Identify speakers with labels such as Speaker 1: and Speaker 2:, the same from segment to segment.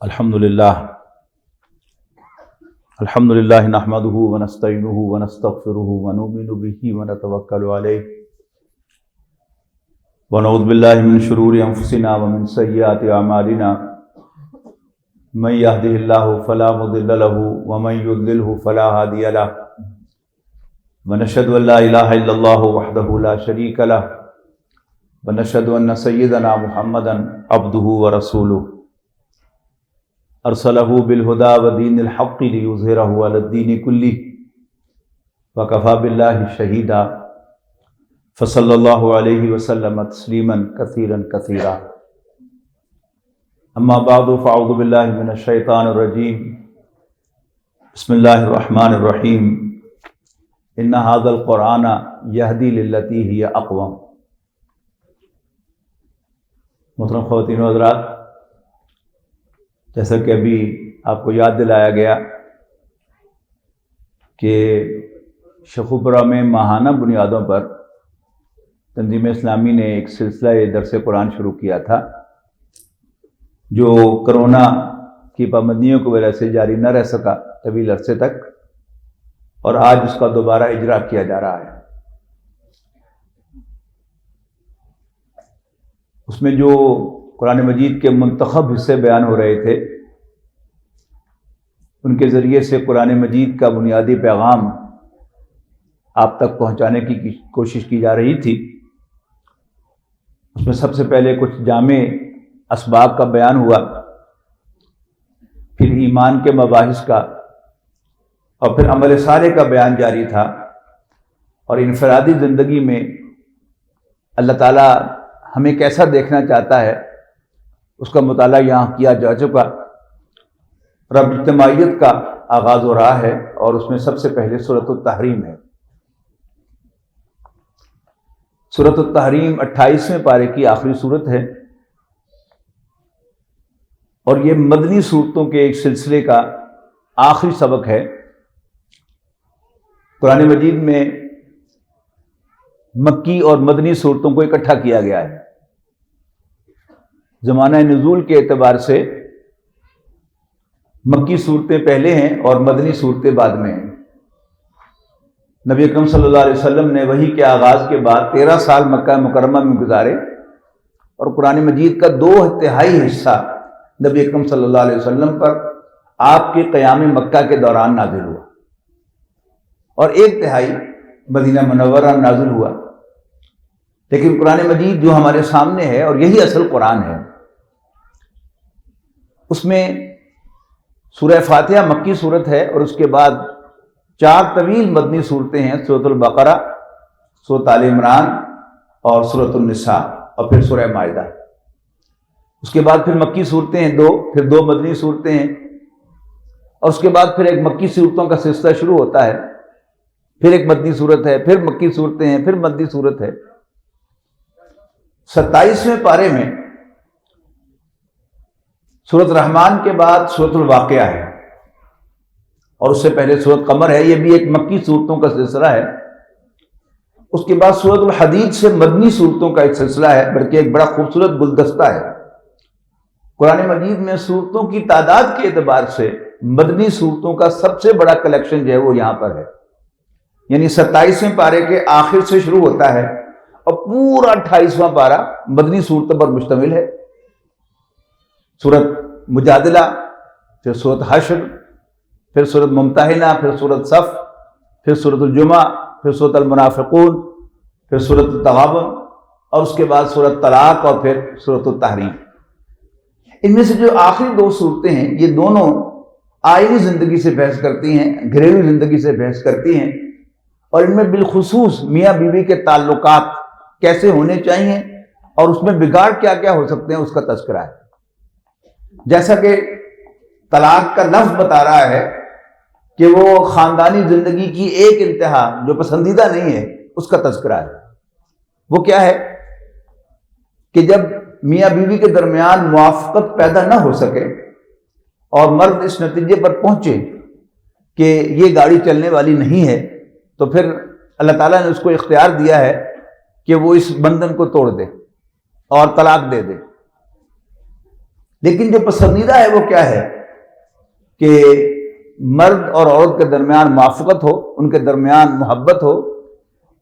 Speaker 1: الحمدللہ نحمدہ ونستعینہ ونستغفرہ ونؤمن بہ ونتوکل علیہ ونعوذ باللہ من شرور انفسنا ومن سیئات اعمالنا من یہدہ اللہ فلا مضل لہ ومن یضللہ فلا ہادی لہ ونشہد ان لا الہ الا اللہ وحدہ لا شریک لہ ونشہد ان سیدنا محمدا عبدہ ورسولہ ارسلہ بالہدی ودین الحق لیظہرہ علی الدین کلہ وکفی باللہ شہیدا فصلی اللہ علیہ وسلم تسلیما کثیرا کثیرا اما بعد فاعوذ باللہ من الشیطان الرجیم بسم اللہ الرحمن الرحیم ان ھذا القرآن یہدی للتی ہی اقوم۔ محترم خواتین و حضرات، جیسا کہ ابھی آپ کو یاد دلایا گیا کہ شیخوپورہ میں ماہانہ بنیادوں پر تنظیم اسلامی نے ایک سلسلہ درس قرآن شروع کیا تھا جو کرونا کی پابندیوں کی وجہ سے جاری نہ رہ سکا طویل عرصے تک، اور آج اس کا دوبارہ اجرا کیا جا رہا ہے۔ اس میں جو قرآن مجید کے منتخب حصے بیان ہو رہے تھے، ان کے ذریعے سے قرآن مجید کا بنیادی پیغام آپ تک پہنچانے کی کوشش کی جا رہی تھی۔ اس میں سب سے پہلے کچھ جامع اسباب کا بیان ہوا، پھر ایمان کے مباحث کا، اور پھر عمل صالح کا بیان جاری تھا، اور انفرادی زندگی میں اللہ تعالیٰ ہمیں کیسا دیکھنا چاہتا ہے اس کا مطالعہ یہاں کیا جا چکا۔ رب اجتماعیت کا آغاز ہو رہا ہے، اور اس میں سب سے پہلے سورۃ التحریم ہے۔ سورۃ التحریم 28ویں پارے کی آخری سورت ہے، اور یہ مدنی صورتوں کے ایک سلسلے کا آخری سبق ہے۔ قرآن مجید میں مکی اور مدنی صورتوں کو اکٹھا کیا گیا ہے۔ زمانہ نزول کے اعتبار سے مکی صورتیں پہلے ہیں اور مدنی صورتیں بعد میں ہیں۔ نبی اکرم صلی اللہ علیہ وسلم نے وحی کے آغاز کے بعد 13 سال مکہ مکرمہ میں گزارے، اور قرآن مجید کا 2/3 حصہ نبی اکرم صلی اللہ علیہ وسلم پر آپ کے قیام مکہ کے دوران نازل ہوا، اور 1/3 مدینہ منورہ میں نازل ہوا۔ لیکن قرآن مجید جو ہمارے سامنے ہے، اور یہی اصل قرآن ہے، اس میں سورہ فاتحہ مکی صورت ہے، اور اس کے بعد 4 طویل مدنی صورتیں ہیں، سورۃ البقرہ، سورۃ آل عمران، اور سورۃ النساء، اور پھر سورہ مائدہ۔ اس کے بعد پھر مکی صورتیں ہیں 2، پھر 2 مدنی صورتیں ہیں، اور اس کے بعد پھر ایک مکی صورتوں کا سلسلہ شروع ہوتا ہے، پھر ایک مدنی صورت ہے، پھر مکی صورتیں ہیں، پھر مدنی صورت ہے۔ 27ویں پارے میں سورۃ رحمان کے بعد سورۃ الواقعہ ہے، اور اس سے پہلے سورۃ قمر ہے، یہ بھی ایک مکی صورتوں کا سلسلہ ہے۔ اس کے بعد سورۃ الحدید سے مدنی صورتوں کا ایک سلسلہ ہے، بلکہ ایک بڑا خوبصورت گلدستہ ہے۔ قرآن مجید میں صورتوں کی تعداد کے اعتبار سے مدنی صورتوں کا سب سے بڑا کلیکشن جو ہے وہ یہاں پر ہے، یعنی 27ویں پارے کے آخر سے شروع ہوتا ہے، اور پورا 28واں پارہ مدنی صورتوں پر مشتمل ہے۔ سورۃ مجادلہ، پھر سورۃ حشر، پھر سورۃ ممتحنہ، پھر سورۃ صف، پھر سورۃ الجمعہ، پھر سورۃ المنافقون، پھر سورۃ التغابن، اور اس کے بعد سورۃ طلاق، اور پھر سورۃ التحریم۔ ان میں سے جو آخری 2 صورتیں ہیں، یہ دونوں آئینی زندگی سے بحث کرتی ہیں، گھریلو زندگی سے بحث کرتی ہیں، اور ان میں بالخصوص میاں بیوی کے تعلقات کیسے ہونے چاہیے، اور اس میں بگاڑ کیا کیا ہو سکتے ہیں، اس کا تذکرہ ہے۔ جیسا کہ طلاق کا لفظ بتا رہا ہے کہ وہ خاندانی زندگی کی ایک انتہا جو پسندیدہ نہیں ہے، اس کا تذکرہ ہے۔ وہ کیا ہے کہ جب میاں بیوی کے درمیان موافقت پیدا نہ ہو سکے، اور مرد اس نتیجے پر پہنچے کہ یہ گاڑی چلنے والی نہیں ہے، تو پھر اللہ تعالیٰ نے اس کو اختیار دیا ہے کہ وہ اس بندھن کو توڑ دے اور طلاق دے دے۔ لیکن جو پسندیدہ ہے وہ کیا ہے کہ مرد اور عورت کے درمیان موافقت ہو، ان کے درمیان محبت ہو،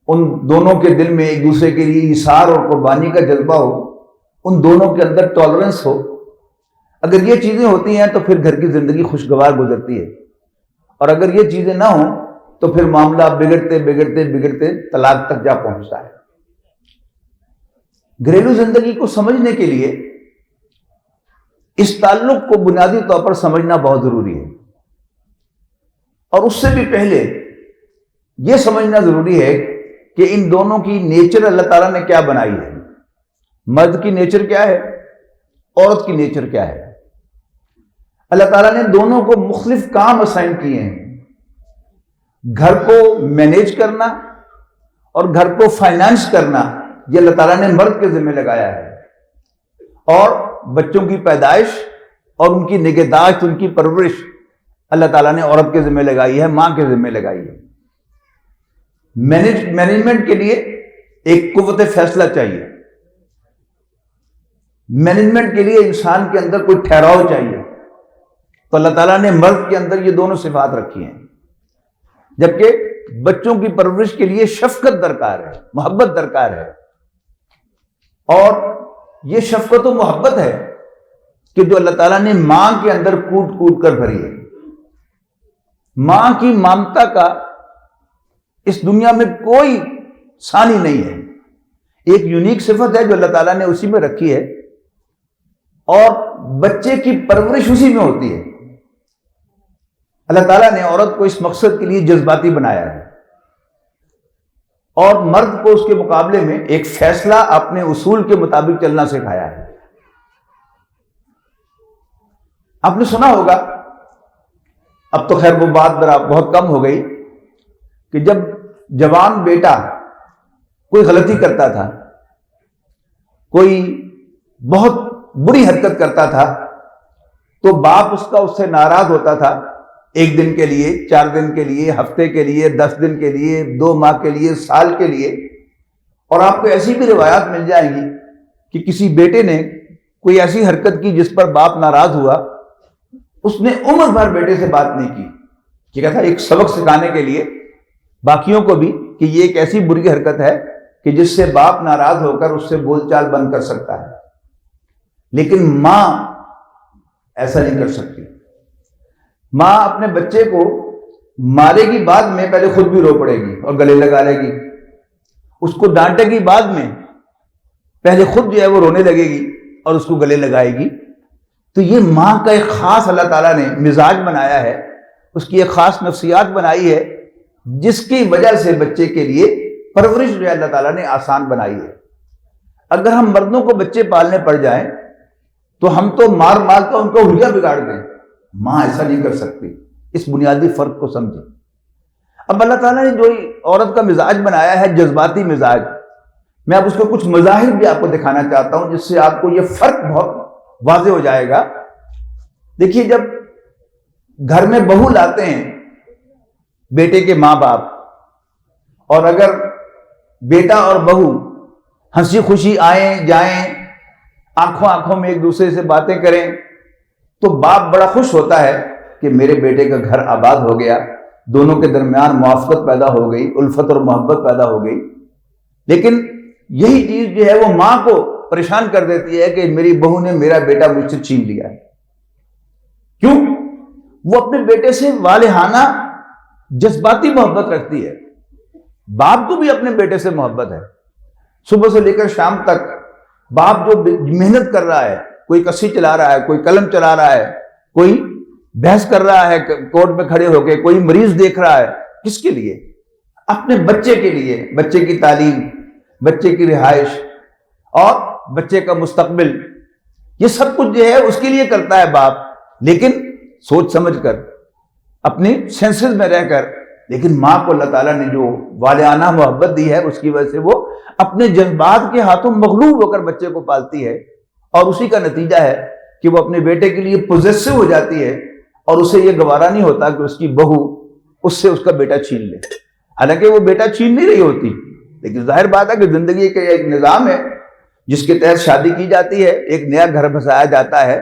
Speaker 1: ان دونوں کے دل میں ایک دوسرے کے لیے ایثار اور قربانی کا جذبہ ہو، ان دونوں کے اندر ٹالرنس ہو۔ اگر یہ چیزیں ہوتی ہیں تو پھر گھر کی زندگی خوشگوار گزرتی ہے، اور اگر یہ چیزیں نہ ہوں تو پھر معاملہ بگڑتے بگڑتے بگڑتے طلاق تک جا پہنچتا ہے۔ گھریلو زندگی کو سمجھنے کے لیے اس تعلق کو بنیادی طور پر سمجھنا بہت ضروری ہے، اور اس سے بھی پہلے یہ سمجھنا ضروری ہے کہ ان دونوں کی نیچر اللہ تعالیٰ نے کیا بنائی ہے۔ مرد کی نیچر کیا ہے، عورت کی نیچر کیا ہے۔ اللہ تعالیٰ نے دونوں کو مختلف کام اسائن کیے ہیں۔ گھر کو مینیج کرنا اور گھر کو فائنانس کرنا یہ اللہ تعالیٰ نے مرد کے ذمہ لگایا ہے، اور بچوں کی پیدائش اور ان کی نگہداشت، ان کی پرورش اللہ تعالیٰ نے عورت کے ذمہ لگائی ہے، ماں کے ذمہ لگائی ہے۔ مینجمنٹ کے لیے ایک قوت فیصلہ چاہیے، مینجمنٹ کے لیے انسان کے اندر کوئی ٹھہراؤ چاہیے، تو اللہ تعالیٰ نے مرد کے اندر یہ دونوں صفات رکھی ہیں۔ جبکہ بچوں کی پرورش کے لیے شفقت درکار ہے، محبت درکار ہے، اور یہ شفقت و محبت ہے کہ جو اللہ تعالیٰ نے ماں کے اندر کوٹ کوٹ کر بھری ہے۔ ماں کی ممتا کا اس دنیا میں کوئی ثانی نہیں ہے، ایک یونیک صفت ہے جو اللہ تعالیٰ نے اسی میں رکھی ہے، اور بچے کی پرورش اسی میں ہوتی ہے۔ اللہ تعالیٰ نے عورت کو اس مقصد کے لیے جذباتی بنایا ہے، اور مرد کو اس کے مقابلے میں ایک فیصلہ اپنے اصول کے مطابق چلنا سکھایا ہے۔ آپ نے سنا ہوگا، اب تو خیر وہ بات بہت کم ہو گئی، کہ جب جوان بیٹا کوئی غلطی کرتا تھا، کوئی بہت بری حرکت کرتا تھا، تو باپ اس سے ناراض ہوتا تھا، 1 دن کے لیے، 4 دن کے لیے، ہفتے کے لیے، 10 دن کے لیے، 2 ماہ کے لیے، سال کے لیے۔ اور آپ کو ایسی بھی روایات مل جائیں گی کہ کسی بیٹے نے کوئی ایسی حرکت کی جس پر باپ ناراض ہوا، اس نے عمر بھر بیٹے سے بات نہیں کی، کہ کہا تھا ایک سبق سکھانے کے لیے باقیوں کو بھی کہ یہ ایک ایسی بری حرکت ہے کہ جس سے باپ ناراض ہو کر اس سے بول چال بند کر سکتا ہے، لیکن ماں ایسا نہیں کر سکتی۔ ماں اپنے بچے کو مارے گی بعد میں، پہلے خود بھی رو پڑے گی اور گلے لگا لے گی، اس کو ڈانٹے گی بعد میں، پہلے خود جو ہے وہ رونے لگے گی اور اس کو گلے لگائے گی۔ تو یہ ماں کا ایک خاص اللہ تعالیٰ نے مزاج بنایا ہے، اس کی ایک خاص نفسیات بنائی ہے، جس کی وجہ سے بچے کے لیے پرورش جو ہے اللہ تعالیٰ نے آسان بنائی ہے۔ اگر ہم مردوں کو بچے پالنے پڑ جائیں تو ہم تو مار مار کر ان کو حلیہ بگاڑ دیں، ماں ایسا نہیں کر سکتی۔ اس بنیادی فرق کو سمجھیں۔ اب اللہ تعالیٰ نے جو عورت کا مزاج بنایا ہے، جذباتی مزاج، میں اب اس کو کچھ مظاہر بھی آپ کو دکھانا چاہتا ہوں جس سے آپ کو یہ فرق بہت واضح ہو جائے گا۔ دیکھیے، جب گھر میں بہو لاتے ہیں بیٹے کے ماں باپ، اور اگر بیٹا اور بہو ہنسی خوشی آئیں جائیں، آنکھوں میں ایک دوسرے سے باتیں کریں، تو باپ بڑا خوش ہوتا ہے کہ میرے بیٹے کا گھر آباد ہو گیا، دونوں کے درمیان موافقت پیدا ہو گئی، الفت اور محبت پیدا ہو گئی۔ لیکن یہی چیز جو ہے وہ ماں کو پریشان کر دیتی ہے کہ میری بہو نے میرا بیٹا مجھ سے چھین لیا ہے۔ کیوں؟ وہ اپنے بیٹے سے والہانہ جذباتی محبت رکھتی ہے۔ باپ کو بھی اپنے بیٹے سے محبت ہے۔ صبح سے لے کر شام تک باپ جو محنت کر رہا ہے، کوئی کسی چلا رہا ہے، کوئی قلم چلا رہا ہے، کوئی بحث کر رہا ہے کورٹ میں کھڑے ہو کے، کوئی مریض دیکھ رہا ہے، کس کے لیے؟ اپنے بچے کے لیے، بچے کی تعلیم، بچے کی رہائش اور بچے کا مستقبل، یہ سب کچھ جو ہے اس کے لیے کرتا ہے باپ، لیکن سوچ سمجھ کر، اپنی سینسز میں رہ کر۔ لیکن ماں کو اللہ تعالیٰ نے جو والہانہ محبت دی ہے، اس کی وجہ سے وہ اپنے جذبات کے ہاتھوں مغلوب ہو کر بچے کو پالتی ہے، اور اسی کا نتیجہ ہے کہ وہ اپنے بیٹے کے لیے پوزیسو ہو جاتی ہے، اور اسے یہ گوارا نہیں ہوتا کہ اس کی بہو اس سے اس کا بیٹا چھین لے۔ حالانکہ وہ بیٹا چھین نہیں رہی ہوتی، لیکن ظاہر بات ہے کہ زندگی کا ایک نظام ہے جس کے تحت شادی کی جاتی ہے، ایک نیا گھر بسایا جاتا ہے،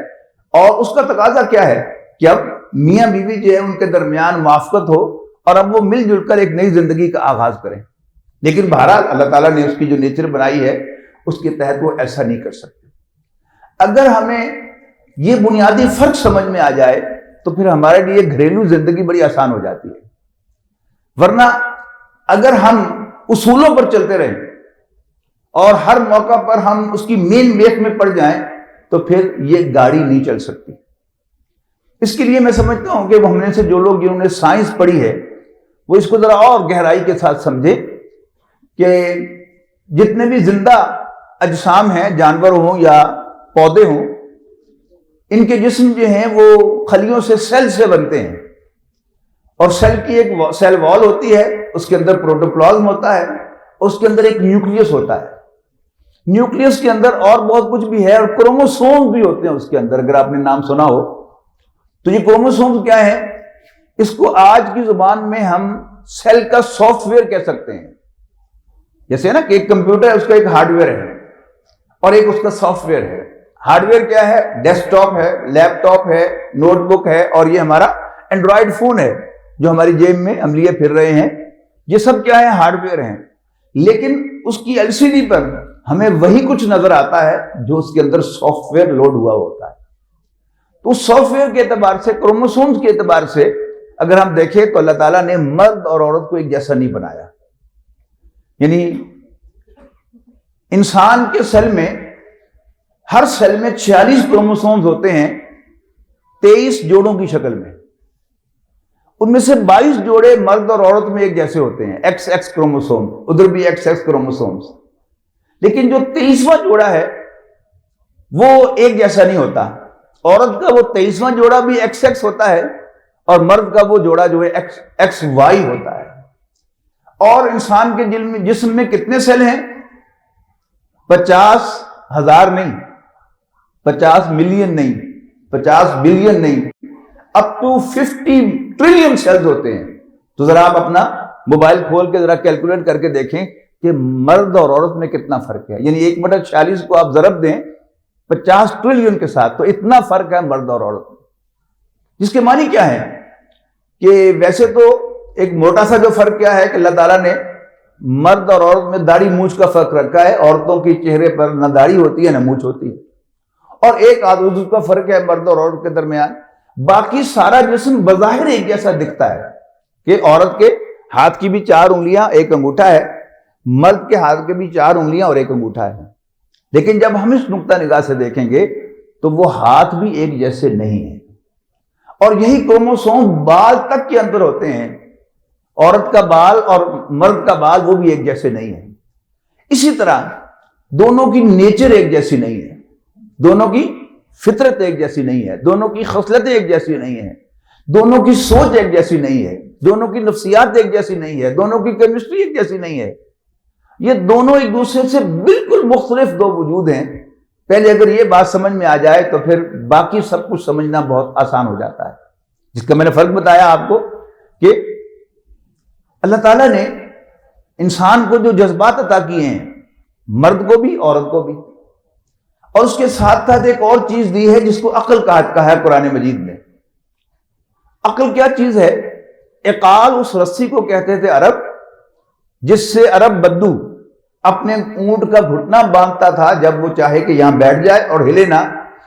Speaker 1: اور اس کا تقاضا کیا ہے کہ اب میاں بیوی جو ہے ان کے درمیان موافقت ہو اور اب وہ مل جل کر ایک نئی زندگی کا آغاز کریں. لیکن بہرحال اللہ تعالیٰ نے اس کی جو نیچر بنائی ہے اس کے تحت وہ ایسا نہیں کر سکتے. اگر ہمیں یہ بنیادی فرق سمجھ میں آ جائے تو پھر ہمارے لیے گھریلو زندگی بڑی آسان ہو جاتی ہے. ورنہ اگر ہم اصولوں پر چلتے رہیں اور ہر موقع پر ہم اس کی مین بیس میں پڑ جائیں تو پھر یہ گاڑی نہیں چل سکتی. اس کے لیے میں سمجھتا ہوں کہ ہم نے سے جو لوگ جنہوں نے سائنس پڑھی ہے وہ اس کو ذرا اور گہرائی کے ساتھ سمجھے کہ جتنے بھی زندہ اجسام ہیں، جانور ہوں یا پودے ہوں، ان کے جسم جو ہیں وہ خلیوں سے سیل سے بنتے ہیں، اور سیل کی ایک سیل وال ہوتی ہے، اس کے اندر پروٹوپلازم ہوتا ہے، اس کے اندر ایک نیوکلیس ہوتا ہے. نیوکلیس کے اندر اور بہت کچھ بھی ہے، اور کروموسوم بھی ہوتے ہیں اس کے اندر. اگر آپ نے نام سنا ہو تو یہ کروموسوم کیا ہے؟ اس کو آج کی زبان میں ہم سیل کا سافٹ ویئر کہہ سکتے ہیں. جیسے نا کہ ایک کمپیوٹر ہے، اس کا ایک ہارڈ ویئر ہے اور ایک اس کا سافٹ ویئر ہے. ہارڈ ویئر کیا ہے؟ ڈیسک ٹاپ ہے، لیپ ٹاپ ہے، نوٹ بک ہے، اور یہ ہمارا اینڈرائڈ فون ہے جو ہماری جیب میں ہم لیے پھر رہے ہیں. یہ سب کیا ہے؟ ہارڈ ویئر ہیں. لیکن اس کی ایل سی ڈی پر ہمیں وہی کچھ نظر آتا ہے جو اس کے اندر سافٹ ویئر لوڈ ہوا ہوتا ہے. تو سافٹ ویئر کے اعتبار سے، کروموسومز کے اعتبار سے اگر ہم دیکھیں تو اللہ تعالیٰ نے مرد اور عورت کو ایک جیسا نہیں بنایا. یعنی انسان کے سیل میں، ہر سیل میں 46 کروموسومز ہوتے ہیں 23 جوڑوں کی شکل میں. ان میں سے 22 جوڑے مرد اور عورت میں ایک جیسے ہوتے ہیں، ایکس ایکس کروموسوم، ادھر بھی ایکس ایکس کروموسومز. لیکن جو 23واں جوڑا ہے وہ ایک جیسا نہیں ہوتا. عورت کا وہ 23واں جوڑا بھی ایکس ایکس ہوتا ہے اور مرد کا وہ جوڑا جو ہے ایکس ایکس وائی ہوتا ہے. اور انسان کے جسم میں کتنے سیل ہیں؟ 50,000 نہیں، 50 ملین نہیں، 50 بلین نہیں، اپ ٹو 50 ٹریلین سیلز ہوتے ہیں. تو ذرا آپ اپنا موبائل کھول کے ذرا کیلکولیٹ کر کے دیکھیں کہ مرد اور عورت میں کتنا فرق ہے. یعنی 1/46 کو آپ ضرب دیں 50 ٹریلین کے ساتھ تو اتنا فرق ہے مرد اور عورت میں. جس کے معنی کیا ہے کہ ویسے تو ایک موٹا سا جو فرق کیا ہے کہ اللہ تعالیٰ نے مرد اور عورت میں داڑھی مونچھ کا فرق رکھا ہے. عورتوں کے چہرے پر نہ داڑھی ہوتی ہے نہ مونچھ ہوتی ہے. اور ایک عضو کا فرق ہے مرد اور عورت کے درمیان. باقی سارا جسم بظاہر ایک جیسا دکھتا ہے کہ عورت کے ہاتھ کی بھی 4 انگلیاں، ایک انگوٹھا ہے، مرد کے ہاتھ کے بھی 4 انگلیاں اور ایک انگوٹھا ہے. لیکن جب ہم اس نقطہ نگاہ سے دیکھیں گے تو وہ ہاتھ بھی ایک جیسے نہیں ہیں. اور یہی کروموسوم بال تک کے اندر ہوتے ہیں. عورت کا بال اور مرد کا بال وہ بھی ایک جیسے نہیں ہیں. اسی طرح دونوں کی نیچر ایک جیسی نہیں ہے، دونوں کی فطرت ایک جیسی نہیں ہے، دونوں کی خصلتیں ایک جیسی نہیں ہیں، دونوں کی سوچ ایک جیسی نہیں ہے، دونوں کی نفسیات ایک جیسی نہیں ہے، دونوں کی کیمسٹری ایک جیسی نہیں ہے. یہ دونوں ایک دوسرے سے بالکل مختلف دو وجود ہیں. پہلے اگر یہ بات سمجھ میں آ جائے تو پھر باقی سب کچھ سمجھنا بہت آسان ہو جاتا ہے. جس کا میں نے فرق بتایا آپ کو کہ اللہ تعالیٰ نے انسان کو جو جذبات عطا کیے ہیں، مرد کو بھی عورت کو بھی، اور اس کے ساتھ ساتھ ایک اور چیز دی ہے جس کو عقل کہا ہے قرآن مجید میں. عقل کیا چیز ہے؟ عقال اس رسی کو کہتے تھے عرب، جس سے عرب بدو اپنے اونٹ کا گھٹنا باندھتا تھا. جب وہ چاہے کہ یہاں بیٹھ جائے اور ہلے نہ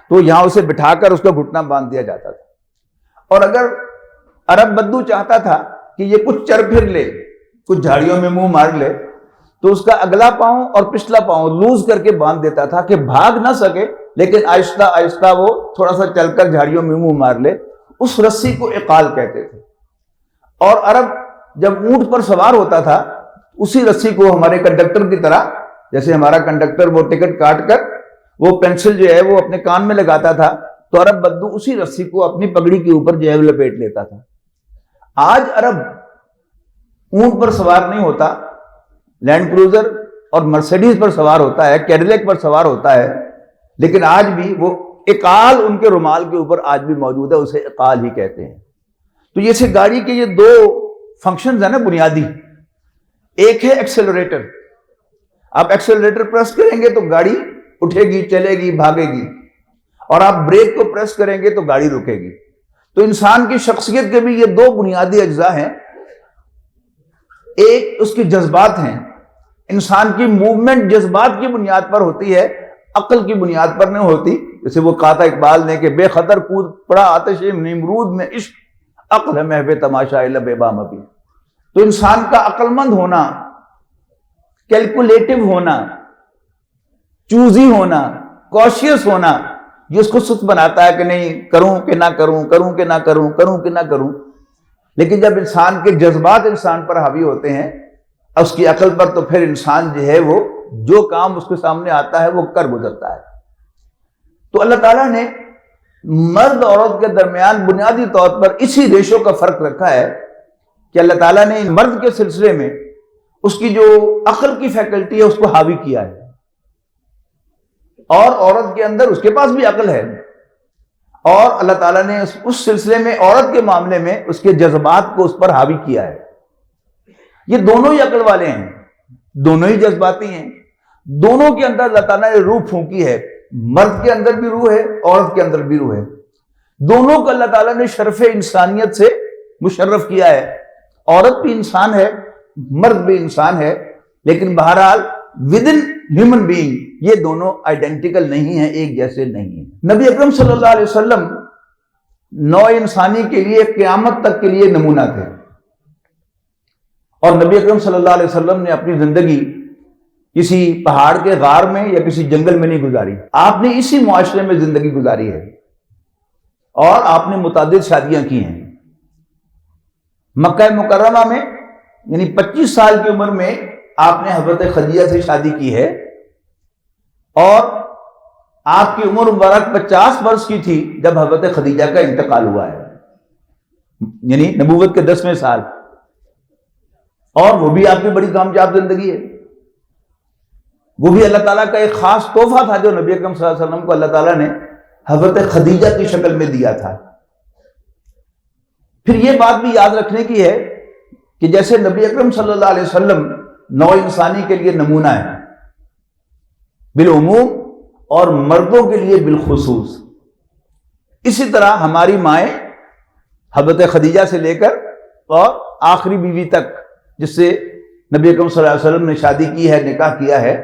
Speaker 1: تو یہاں اسے بٹھا کر اس کا گھٹنا باندھ دیا جاتا تھا. اور اگر عرب بدو چاہتا تھا کہ یہ کچھ چر پھر لے، کچھ جھاڑیوں میں منہ مار لے، تو اس کا اگلا پاؤں اور پچھلا پاؤں لوز کر کے باندھ دیتا تھا کہ بھاگ نہ سکے لیکن آہستہ آہستہ وہ تھوڑا سا چل کر جھاڑیوں میں منہ مار لے. اس رسی کو عقال کہتے تھے. اور عرب جب اونٹ پر سوار ہوتا تھا اسی رسی کو ہمارے کنڈکٹر کی طرح، جیسے ہمارا کنڈکٹر وہ ٹکٹ کاٹ کر وہ پینسل جو ہے وہ اپنے کان میں لگاتا تھا، تو عرب بدو اسی رسی کو اپنی پگڑی کے اوپر جو ہے لپیٹ لیتا تھا. آج عرب اونٹ پر سوار نہیں ہوتا، لینڈ کروزر اور مرسیڈیز پر سوار ہوتا ہے، کیڈیلیک پر سوار ہوتا ہے، لیکن آج بھی وہ عقال ان کے رومال کے اوپر آج بھی موجود ہے، اسے عقال ہی کہتے ہیں. تو یہ سے گاڑی کے یہ 2 فنکشنز ہیں نا بنیادی. ایک ہے ایکسیلریٹر. آپ ایکسیلریٹر پریس کریں گے تو گاڑی اٹھے گی، چلے گی، بھاگے گی. اور آپ بریک کو پریس کریں گے تو گاڑی رکے گی۔ تو انسان کی شخصیت کے بھی یہ دو بنیادی اجزاء ہیں، ایک اس کے جذبات ہیں، انسان کی موومنٹ جذبات کی بنیاد پر ہوتی ہے، عقل کی بنیاد پر نہیں ہوتی۔ جیسے وہ کہا تھا اقبال نے کہ بے خطر کود پڑا آتش نمرود میں عشق، عقل ہے محو تماشا لب بام ابھی۔ تو انسان کا عقل مند ہونا، کیلکولیٹو ہونا، چوزی ہونا، کوشیس ہونا، یہ اس کو سست بناتا ہے کہ نہیں کروں کہ نہ کروں، کروں کہ نہ کروں، کروں کہ نہ کروں۔ لیکن جب انسان کے جذبات انسان پر حاوی ہوتے ہیں، اس کی عقل پر، تو پھر انسان جو ہے وہ جو کام اس کے سامنے آتا ہے وہ کر گزرتا ہے۔ تو اللہ تعالیٰ نے مرد عورت کے درمیان بنیادی طور پر اسی ریشو کا فرق رکھا ہے کہ اللہ تعالیٰ نے مرد کے سلسلے میں اس کی جو عقل کی فیکلٹی ہے اس کو حاوی کیا ہے، اور عورت کے اندر اس کے پاس بھی عقل ہے، اور اللہ تعالیٰ نے اس سلسلے میں عورت کے معاملے میں اس کے جذبات کو اس پر حاوی کیا ہے۔ یہ دونوں ہی عقل والے ہیں، دونوں ہی جذباتی ہیں، دونوں کے اندر اللہ تعالیٰ نے روح پھونکی ہے، مرد کے اندر بھی روح ہے، عورت کے اندر بھی روح ہے، دونوں کو اللہ تعالیٰ نے شرف انسانیت سے مشرف کیا ہے۔ عورت بھی انسان ہے، مرد بھی انسان ہے، لیکن بہرحال ود ان ہیومن بینگ یہ دونوں آئیڈینٹیکل نہیں ہیں، ایک جیسے نہیں ہیں۔ نبی اکرم صلی اللہ علیہ وسلم نوع انسانی کے لیے قیامت تک کے لیے نمونہ تھے، اور نبی اکرم صلی اللہ علیہ وسلم نے اپنی زندگی کسی پہاڑ کے غار میں یا کسی جنگل میں نہیں گزاری، آپ نے اسی معاشرے میں زندگی گزاری ہے، اور آپ نے متعدد شادیاں کی ہیں۔ مکہ مکرمہ میں یعنی 25 سال کی عمر میں آپ نے حضرت خدیجہ سے شادی کی ہے، اور آپ کی عمر مبارک 50 برس کی تھی جب حضرت خدیجہ کا انتقال ہوا ہے، یعنی نبوت کے 10ویں سال، اور وہ بھی آپ کی بڑی کامیاب زندگی ہے۔ وہ بھی اللہ تعالیٰ کا ایک خاص تحفہ تھا جو نبی اکرم صلی اللہ علیہ وسلم کو اللہ تعالیٰ نے حضرت خدیجہ کی شکل میں دیا تھا۔ پھر یہ بات بھی یاد رکھنے کی ہے کہ جیسے نبی اکرم صلی اللہ علیہ وسلم نوع انسانی کے لیے نمونہ ہے بالعموم اور مردوں کے لیے بالخصوص، اسی طرح ہماری مائیں حضرت خدیجہ سے لے کر اور آخری بیوی تک جس سے نبی اکرم صلی اللہ علیہ وسلم نے شادی کی ہے، نکاح کیا ہے،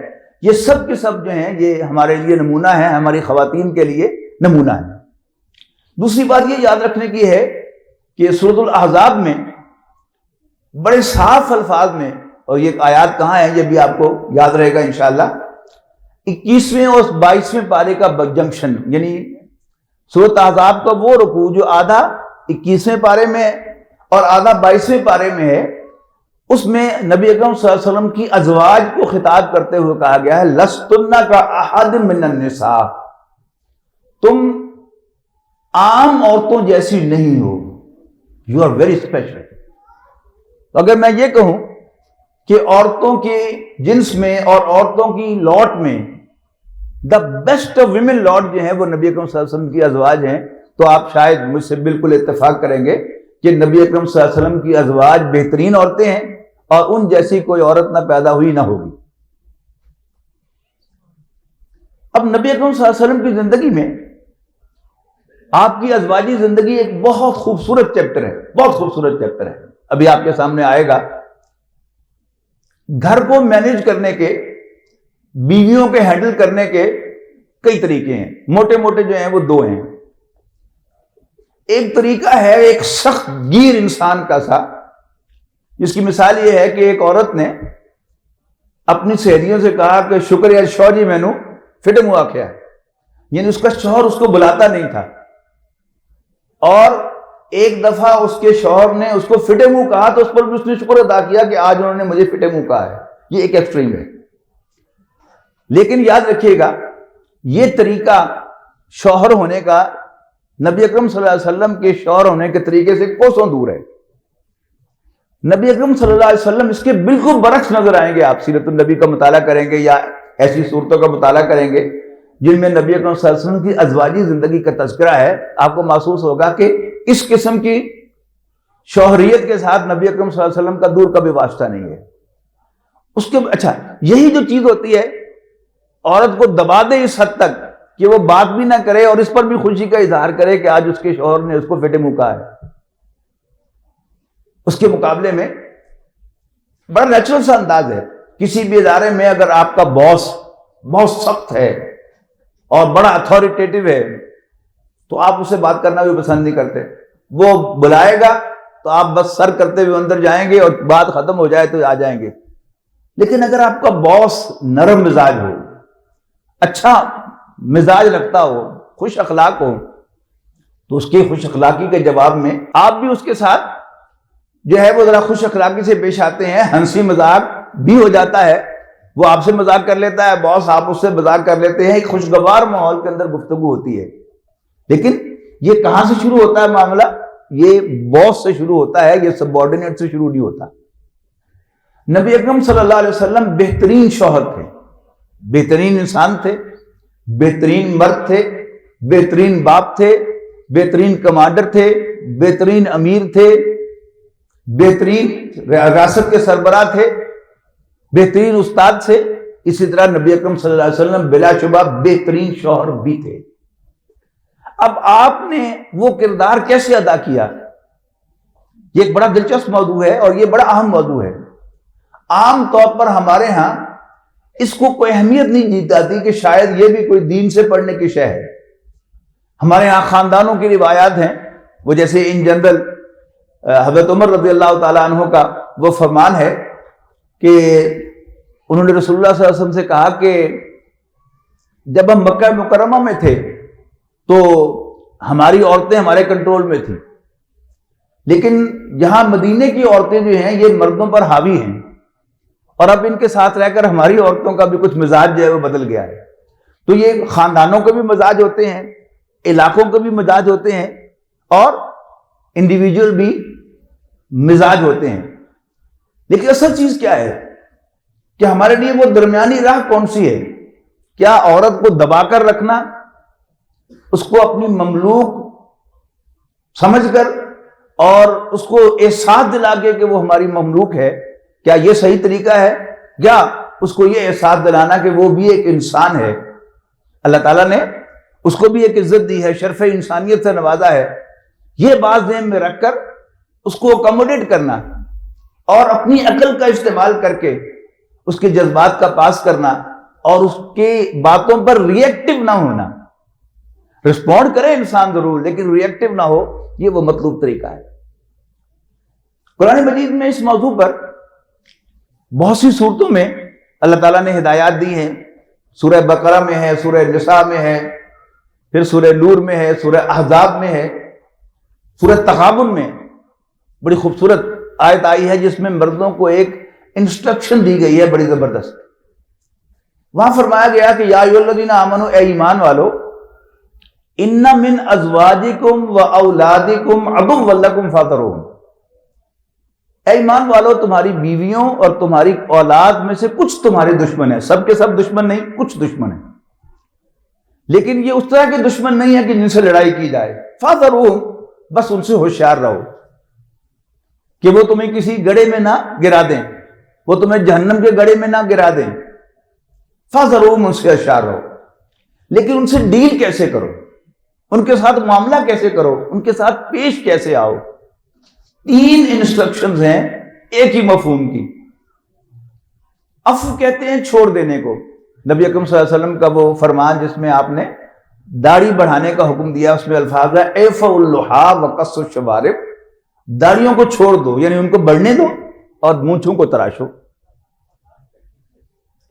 Speaker 1: یہ سب کے سب جو ہیں یہ ہمارے لیے نمونہ ہیں، ہماری خواتین کے لیے نمونہ ہیں۔ دوسری بات یہ یاد رکھنے کی ہے کہ سورۃ الاحزاب میں بڑے صاف الفاظ میں، اور یہ آیات کہاں ہیں یہ بھی آپ کو یاد رہے گا انشاءاللہ، 21ویں اور 22ویں پارے کا جنکشن، یعنی سورۃ احزاب کا وہ رکوع جو آدھا 21ویں پارے میں ہے اور آدھا 22ویں پارے میں ہے، اس میں نبی اکرم صلی اللہ علیہ وسلم کی ازواج کو خطاب کرتے ہوئے کہا گیا ہے لستن کا احد من النساء، تم عام عورتوں جیسی نہیں ہو، یو آر ویری اسپیشل۔ اگر میں یہ کہوں کہ عورتوں کے جنس میں اور عورتوں کی لاٹ میں دا بیسٹ آف ویمن لاٹ جو ہیں وہ نبی اکرم صلی اللہ علیہ وسلم کی ازواج ہیں، تو آپ شاید مجھ سے بالکل اتفاق کریں گے کہ نبی اکرم صلی اللہ علیہ وسلم کی ازواج بہترین عورتیں ہیں، اور ان جیسی کوئی عورت نہ پیدا ہوئی نہ ہوگی۔ اب نبی اکرم صلی اللہ علیہ وسلم کی زندگی میں آپ کی ازواجی زندگی ایک بہت خوبصورت چیپٹر ہے، بہت خوبصورت چیپٹر ہے، ابھی آپ کے سامنے آئے گا۔ گھر کو مینیج کرنے کے، بیویوں کے ہینڈل کرنے کے کئی طریقے ہیں، موٹے موٹے جو ہیں وہ دو ہیں۔ ایک طریقہ ہے ایک سخت گیر انسان کا سا، جس کی مثال یہ ہے کہ ایک عورت نے اپنی سہیلیوں سے کہا کہ شکریہ شوہر جی مینو فٹ ہوا کیا ہے، یعنی اس کا شوہر اس کو بلاتا نہیں تھا، اور ایک دفعہ اس کے شوہر نے اس کو فٹے منہ کہا تو اس پر بھی اس نے شکر ادا کیا کہ آج انہوں نے مجھے فٹے منہ کہا ہے۔ یہ ایک ایکسٹریم ہے، لیکن یاد رکھیے گا یہ طریقہ شوہر ہونے کا نبی اکرم صلی اللہ علیہ وسلم کے شوہر ہونے کے طریقے سے کوسوں دور ہے۔ نبی اکرم صلی اللہ علیہ وسلم اس کے بالکل برعکس نظر آئیں گے۔ آپ سیرت النبی کا مطالعہ کریں گے یا ایسی صورتوں کا مطالعہ کریں گے جن میں نبی اکرم صلی اللہ علیہ وسلم کی ازواجی زندگی کا تذکرہ ہے، آپ کو محسوس ہوگا کہ اس قسم کی شوہریت کے ساتھ نبی اکرم صلی اللہ علیہ وسلم کا دور کا بھی واسطہ نہیں ہے۔ اس کے اچھا یہی جو چیز ہوتی ہے عورت کو دبا دے اس حد تک کہ وہ بات بھی نہ کرے اور اس پر بھی خوشی کا اظہار کرے کہ آج اس کے شوہر نے اس کو فٹے منہ کہا ہے. اس کے مقابلے میں بڑا نیچرل سا انداز ہے. کسی بھی ادارے میں اگر آپ کا باس بہت سخت ہے اور بڑا اتھارٹیٹو ہے تو آپ اسے بات کرنا بھی پسند نہیں کرتے. وہ بلائے گا تو آپ بس سر کرتے ہوئے اندر جائیں گے اور بات ختم ہو جائے تو آ جائیں گے. لیکن اگر آپ کا باس نرم مزاج ہو، اچھا مزاج رکھتا ہو، خوش اخلاق ہو، تو اس کی خوش اخلاقی کے جواب میں آپ بھی اس کے ساتھ جو ہے وہ ذرا خوش اخلاقی سے پیش آتے ہیں، ہنسی مذاق بھی ہو جاتا ہے. وہ آپ سے مذاق کر لیتا ہے، باس آپ اس سے مذاق کر لیتے ہیں، ایک خوشگوار ماحول کے اندر گفتگو ہوتی ہے. لیکن یہ کہاں سے شروع ہوتا ہے معاملہ؟ یہ باس سے شروع ہوتا ہے، یہ سب آرڈینیٹ سے شروع نہیں ہوتا. نبی اکرم صلی اللہ علیہ وسلم بہترین شوہر تھے، بہترین انسان تھے، بہترین مرد تھے، بہترین باپ تھے، بہترین کمانڈر تھے، بہترین امیر تھے، بہترین ریاست کے سربراہ تھے، بہترین استاد تھے. اسی طرح نبی اکرم صلی اللہ علیہ وسلم بلا شبہ بہترین شوہر بھی تھے. اب آپ نے وہ کردار کیسے ادا کیا؟ یہ ایک بڑا دلچسپ موضوع ہے اور یہ بڑا اہم موضوع ہے. عام طور پر ہمارے ہاں اس کو کوئی اہمیت نہیں دی جاتی کہ شاید یہ بھی کوئی دین سے پڑھنے کی شے ہے. ہمارے ہاں خاندانوں کی روایات ہیں، وہ جیسے ان جنرل حضرت عمر رضی اللہ تعالیٰ عنہ کا وہ فرمان ہے کہ انہوں نے رسول اللہ صلی اللہ علیہ وسلم سے کہا کہ جب ہم مکہ مکرمہ میں تھے تو ہماری عورتیں ہمارے کنٹرول میں تھیں، لیکن یہاں مدینے کی عورتیں جو ہیں یہ مردوں پر حاوی ہیں، اور اب ان کے ساتھ رہ کر ہماری عورتوں کا بھی کچھ مزاج جو ہے وہ بدل گیا ہے. تو یہ خاندانوں کے بھی مزاج ہوتے ہیں، علاقوں کے بھی مزاج ہوتے ہیں، اور انڈیویجول بھی مزاج ہوتے ہیں. لیکن اصل چیز کیا ہے کہ ہمارے لیے وہ درمیانی راہ کون سی ہے؟ کیا عورت کو دبا کر رکھنا، اس کو اپنی مملوک سمجھ کر اور اس کو احساس دلا کے کہ وہ ہماری مملوک ہے، کیا یہ صحیح طریقہ ہے؟ یا اس کو یہ احساس دلانا کہ وہ بھی ایک انسان ہے، اللہ تعالیٰ نے اس کو بھی ایک عزت دی ہے، شرف انسانیت سے نوازا ہے، یہ بات ذہن میں رکھ کر اس کو اکوموڈیٹ کرنا اور اپنی عقل کا استعمال کر کے اس کے جذبات کا پاس کرنا اور اس کی باتوں پر ریئیکٹو نہ ہونا. رسپونڈ کرے انسان ضرور، لیکن ریئیکٹو نہ ہو، یہ وہ مطلوب طریقہ ہے. قرآن مجید میں اس موضوع پر بہت سی صورتوں میں اللہ تعالیٰ نے ہدایات دی ہیں. سورہ بقرہ میں ہے، سورہ نساء میں ہے، پھر سورہ نور میں ہے، سورہ احزاب میں ہے، سورہ تغابن میں بڑی خوبصورت آیت آئی ہے جس میں مردوں کو ایک انسٹرکشن دی گئی ہے بڑی زبردست. وہاں فرمایا گیا کہ یا ایھا الذین آمنوا، اے ایمان والو، ان من ازواجکم و اولادکم عدوا لکم فاحذروہم. اے ایمان والو، تمہاری بیویوں اور تمہاری اولاد میں سے کچھ تمہارے دشمن ہیں. سب کے سب دشمن نہیں، کچھ دشمن ہیں، لیکن یہ اس طرح کے دشمن نہیں ہے کہ جن سے لڑائی کی جائے. فاحذروہم، بس ان سے ہوشیار رہو کہ وہ تمہیں کسی گڑھے میں نہ گرا دیں، وہ تمہیں جہنم کے گڑھے میں نہ گرا دیں. فاحذروہم، ان سے ہوشیار رہو. لیکن ان سے ڈیل کیسے کرو، ان کے ساتھ معاملہ کیسے کرو، ان کے ساتھ پیش کیسے آؤ؟ 3 انسٹرکشنز ہیں ایک ہی مفہوم کی. عفو کہتے ہیں چھوڑ دینے کو. نبی اکرم صلی اللہ علیہ وسلم کا وہ فرمان جس میں آپ نے داڑھی بڑھانے کا حکم دیا، اس میں الفاظ ہے اعفوا اللحیٰ وقصوا الشوارب. داڑھیوں کو چھوڑ دو، یعنی ان کو بڑھنے دو اور مونچھوں کو تراشو.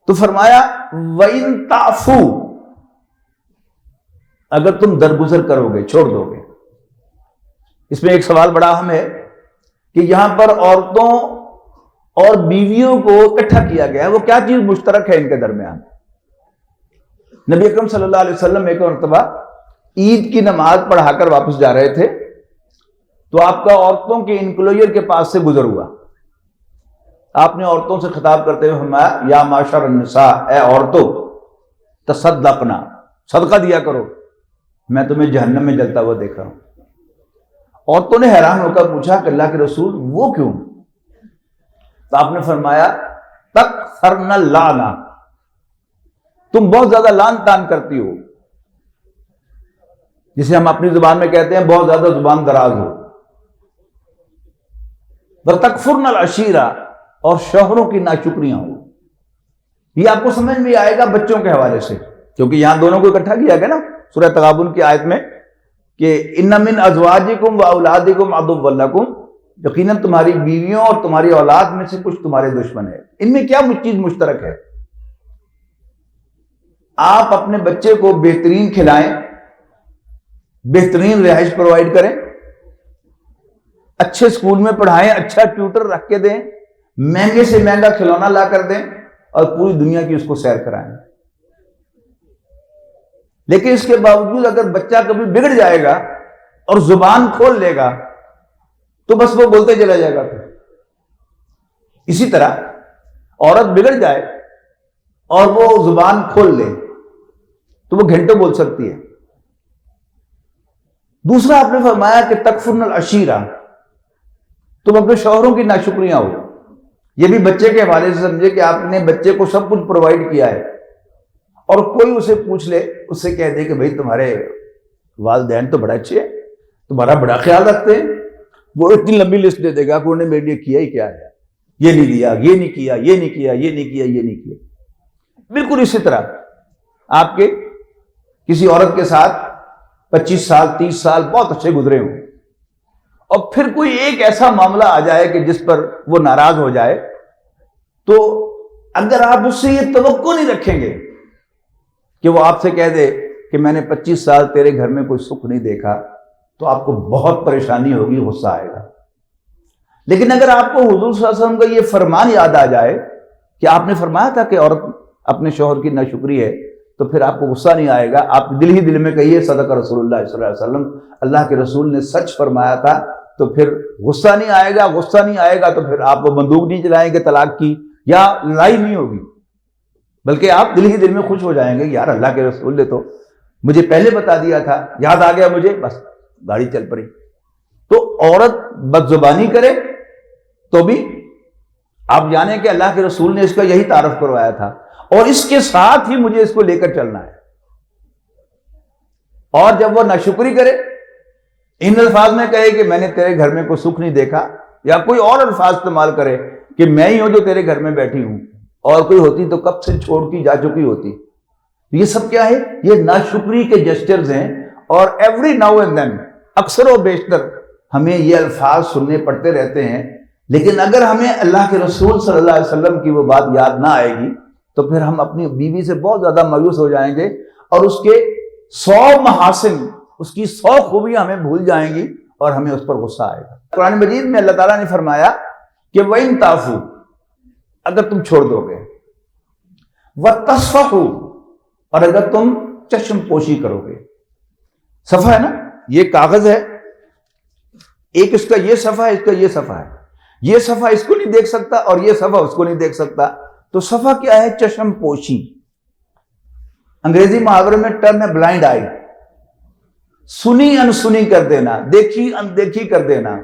Speaker 1: تو فرمایا وَإِن تَعْفُوا، اگر تم درگزر کرو گے، چھوڑ دو گے. اس میں ایک سوال بڑا اہم ہے کہ یہاں پر عورتوں اور بیویوں کو اکٹھا کیا گیا ہے، وہ کیا چیز مشترک ہے ان کے درمیان؟ نبی اکرم صلی اللہ علیہ وسلم ایک مرتبہ عید کی نماز پڑھا کر واپس جا رہے تھے تو آپ کا عورتوں کے انکلوژر کے پاس سے گزر ہوا. آپ نے عورتوں سے خطاب کرتے ہوئے فرمایا یا معاشر النساء، اے عورتوں، تصدقنا، صدقہ دیا کرو، میں تمہیں جہنم میں جلتا ہوا دیکھ رہا ہوں. عورتوں نے حیران ہو کر پوچھا کہ اللہ کے رسول وہ کیوں؟ تو آپ نے فرمایا تکثرن اللعنہ، تم بہت زیادہ لعن طعن کرتی ہو. جسے ہم اپنی زبان میں کہتے ہیں بہت زیادہ زبان دراز ہو. وَتَكْفُرْنَ الْعَشِيرَ، اور شوہروں کی ناشکریاں ہوں. یہ آپ کو سمجھ میں آئے گا بچوں کے حوالے سے، کیونکہ یہاں دونوں کو اکٹھا کیا گیا نا سورہ تغابن کی آیت میں کہ اِنَّ مِنْ أَزْوَاجِكُمْ وَأَوْلَادِكُمْ عَدُوًّا لَكُمْ، یقیناً تمہاری بیویوں اور تمہاری اولاد میں سے کچھ تمہارے دشمن ہے. ان میں کیا چیز مشترک ہے؟ آپ اپنے بچے کو بہترین کھلائیں، بہترین رہائش پرووائڈ کریں، اچھے اسکول میں پڑھائیں، اچھا ٹیوٹر رکھ کے دیں، مہنگے سے مہنگا کھلونا لا کر دیں اور پوری دنیا کی اس کو سیر کرائیں. لیکن اس کے باوجود اگر بچہ کبھی بگڑ جائے گا اور زبان کھول لے گا تو بس وہ بولتے چلا جائے گا. پھر اسی طرح عورت بگڑ جائے اور وہ زبان کھول لے تو وہ گھنٹوں بول سکتی ہے. دوسرا آپ نے فرمایا کہ تکفرن العشیرہ، تم اپنے شوہروں کی ناشکریاں ہو. یہ بھی بچے کے حوالے سے سمجھے کہ آپ نے بچے کو سب کچھ پرووائڈ کیا ہے اور کوئی اسے پوچھ لے، اس سے کہہ دے کہ بھائی تمہارے والدین تو بڑا اچھے ہیں، تمہارا بڑا خیال رکھتے ہیں، وہ اتنی لمبی لسٹ دے دے گا کہ انہوں نے میرے لیے کیا ہی کیا ہے، یہ نہیں دیا، یہ نہیں کیا، یہ نہیں کیا، یہ نہیں کیا، یہ نہیں کیا. بالکل اسی طرح آپ کے کسی عورت کے ساتھ 25 سال 30 سال بہت اچھے گزرے ہوں اور پھر کوئی ایک ایسا معاملہ آ جائے کہ جس پر وہ ناراض ہو جائے، تو اگر آپ اس سے یہ توقع نہیں رکھیں گے کہ وہ آپ سے کہہ دے کہ میں نے 25 سال تیرے گھر میں کوئی سکھ نہیں دیکھا، تو آپ کو بہت پریشانی ہوگی، غصہ آئے گا. لیکن اگر آپ کو حضور صلی اللہ علیہ وسلم کا یہ فرمان یاد آ جائے کہ آپ نے فرمایا تھا کہ عورت اپنے شوہر کی ناشکری ہے، تو پھر آپ کو غصہ نہیں آئے گا. آپ دل ہی دل میں کہیے صدق رسول اللہ صلی اللہ علیہ وسلم، اللہ کے رسول نے سچ فرمایا تھا، تو پھر غصہ نہیں آئے گا. غصہ نہیں آئے گا تو پھر آپ وہ بندوق نہیں چلائیں گے طلاق کی، یا لڑائی نہیں ہوگی، بلکہ آپ دل ہی دل میں خوش ہو جائیں گے، یار اللہ کے رسول نے تو مجھے پہلے بتا دیا تھا، یاد آ گیا مجھے، بس گاڑی چل پڑی. تو عورت بد زبانی کرے تو بھی آپ جانیں کہ اللہ کے رسول نے اس کا یہی تعارف کروایا تھا، اور اس کے ساتھ ہی مجھے اس کو لے کر چلنا ہے. اور جب وہ ناشکری کرے، ان الفاظ میں کہے کہ میں نے تیرے گھر میں کوئی سکھ نہیں دیکھا، یا کوئی اور الفاظ استعمال کرے کہ میں ہی ہوں جو تیرے گھر میں بیٹھی ہوں، اور کوئی ہوتی تو کب سے چھوڑ کی جا چکی ہوتی. یہ سب کیا ہے؟ یہ ناشکری کے جسچرز ہیں. اور ایوری ناؤ اینڈ دین، اکثر و بیشتر ہمیں یہ الفاظ سننے پڑتے رہتے ہیں. لیکن اگر ہمیں اللہ کے رسول صلی اللہ علیہ وسلم کی وہ بات یاد نہ آئے گی تو پھر ہم اپنی بیوی سے بہت زیادہ مایوس ہو جائیں گے، اور اس کے 100 محاسن، اس کی 100 خوبیاں ہمیں بھول جائیں گی اور ہمیں اس پر غصہ آئے گا. قرآن مجید میں اللہ تعالیٰ نے فرمایا کہ وَإِن تَعْفُوا، اگر تم چھوڑ دو گے، وَتَصْفَحُوا، اور اگر تم چشم پوشی کرو گے. صفحہ ہے نا، یہ کاغذ ہے، ایک اس کا یہ صفحہ ہے، اس کا یہ صفحہ ہے. یہ صفحہ اس کو نہیں دیکھ سکتا اور یہ صفحہ اس کو نہیں دیکھ سکتا. تو صفحہ کیا ہے؟ چشم پوشی. انگریزی محاورے میں ٹرن اے بلائنڈ آئی، سنی انسنی کر دینا، دیکھی اندیکھی کر دینا.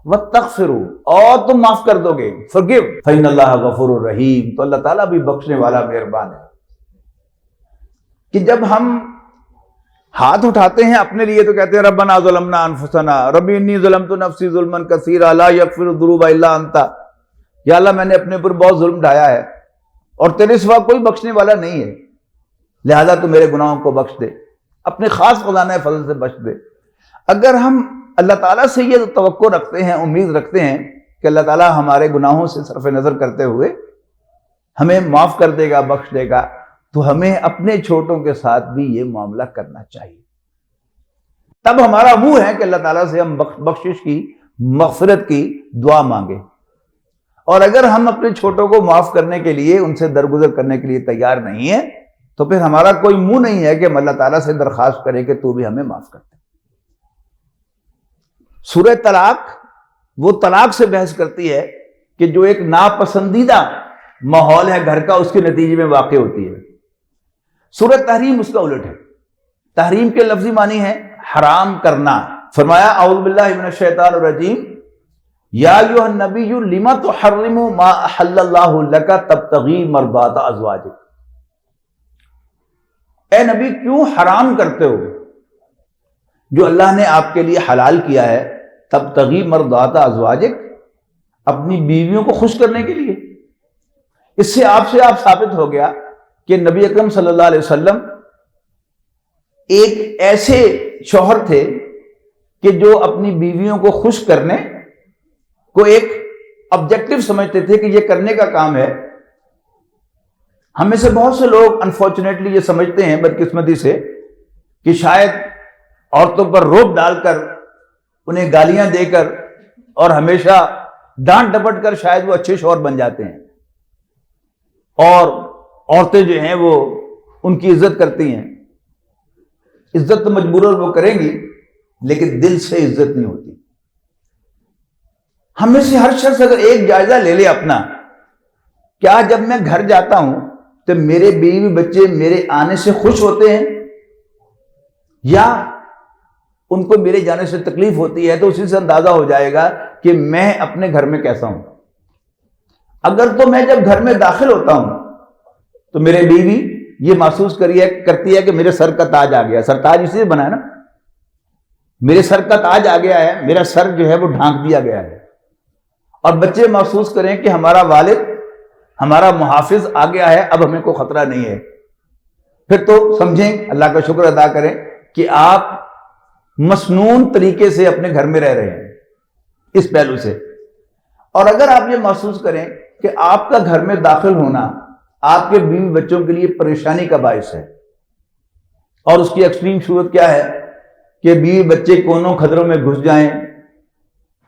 Speaker 1: وَتَغْفِرُوا، اور تم معاف کر دو گے، forgive، فَإِنَّ اللَّهَ غَفُورٌ رَحِيمٌ، تو اللہ تعالیٰ بھی بخشنے والا مہربان ہے. کہ جب ہم ہاتھ اٹھاتے ہیں اپنے لیے تو کہتے ہیں ربنا ظلمنا انفسنا ربی انی ظلمت نفسی ظلما کثیرا لا یغفر الذنوب الا انت، یا اللہ میں نے اپنے اوپر بہت ظلم ڈھایا ہے اور تیرے سوا کوئی بخشنے والا نہیں ہے، لہذا تو میرے گناہوں کو بخش دے، اپنے خاص خزانہ فضل سے بخش دے. اگر ہم اللہ تعالیٰ سے یہ توقع رکھتے ہیں، امید رکھتے ہیں کہ اللہ تعالیٰ ہمارے گناہوں سے صرف نظر کرتے ہوئے ہمیں معاف کر دے گا، بخش دے گا، تو ہمیں اپنے چھوٹوں کے ساتھ بھی یہ معاملہ کرنا چاہیے. تب ہمارا منہ ہے کہ اللہ تعالیٰ سے ہم بخشش کی، مغفرت کی دعا مانگے. اور اگر ہم اپنے چھوٹوں کو معاف کرنے کے لیے، ان سے درگزر کرنے کے لیے تیار نہیں ہیں، تو پھر ہمارا کوئی منہ نہیں ہے کہ ہم اللہ تعالیٰ سے درخواست کریں کہ تو بھی ہمیں معاف کر دے. سورہ طلاق وہ طلاق سے بحث کرتی ہے کہ جو ایک ناپسندیدہ ماحول ہے گھر کا، اس کے نتیجے میں واقع ہوتی ہے. سورہ تحریم اس کا الٹ ہے. تحریم کے لفظی معنی ہے حرام کرنا. فرمایا اعوذ باللہ من الشیطان الرجیم یا ایھا النبی لما تحرم ما احل اللہ لک تبتغی مرضات ازواجک، اے نبی کیوں حرام کرتے ہو جو اللہ نے آپ کے لیے حلال کیا ہے، تبتغی مرضات ازواجک، اپنی بیویوں کو خوش کرنے کے لیے۔ اس سے آپ ثابت ہو گیا کہ نبی اکرم صلی اللہ علیہ وسلم ایک ایسے شوہر تھے کہ جو اپنی بیویوں کو خوش کرنے کو ایک آبجیکٹو سمجھتے تھے کہ یہ کرنے کا کام ہے۔ ہم میں سے بہت سے لوگ انفارچونیٹلی یہ سمجھتے ہیں بدقسمتی سے کہ شاید عورتوں پر روب ڈال کر، انہیں گالیاں دے کر اور ہمیشہ ڈانٹ ڈپٹ کر شاید وہ اچھے شوہر بن جاتے ہیں، اور عورتیں جو ہیں وہ ان کی عزت کرتی ہیں۔ عزت تو مجبوراً وہ کریں گی، لیکن دل سے عزت نہیں ہوتی۔ ہم میں سے ہر شخص اگر ایک جائزہ لے لے اپنا، کیا جب میں گھر جاتا ہوں تو میرے بیوی بچے میرے آنے سے خوش ہوتے ہیں، یا ان کو میرے جانے سے تکلیف ہوتی ہے؟ تو اسی سے اندازہ ہو جائے گا کہ میں اپنے گھر میں کیسا ہوں۔ اگر تو میں جب گھر میں داخل ہوتا ہوں تو میرے بیوی یہ محسوس کرتی ہے کہ میرے سر کا تاج آ گیا۔ سر تاج اسی سے بنا ہے نا، میرے سر کا تاج آ گیا ہے، میرا سر جو ہے وہ ڈھانک دیا گیا ہے۔ اور بچے محسوس کریں کہ ہمارا والد، ہمارا محافظ آ گیا ہے، اب ہمیں کوئی خطرہ نہیں ہے۔ پھر تو سمجھیں، اللہ کا شکر ادا کریں کہ آپ مسنون طریقے سے اپنے گھر میں رہ رہے ہیں اس پہلو سے۔ اور اگر آپ یہ محسوس کریں کہ آپ کا گھر میں داخل ہونا آپ کے بیوی بچوں کے لیے پریشانی کا باعث ہے، اور اس کی ایکسٹریم صورت کیا ہے کہ بیوی بچے کونوں خدروں میں گھس جائیں،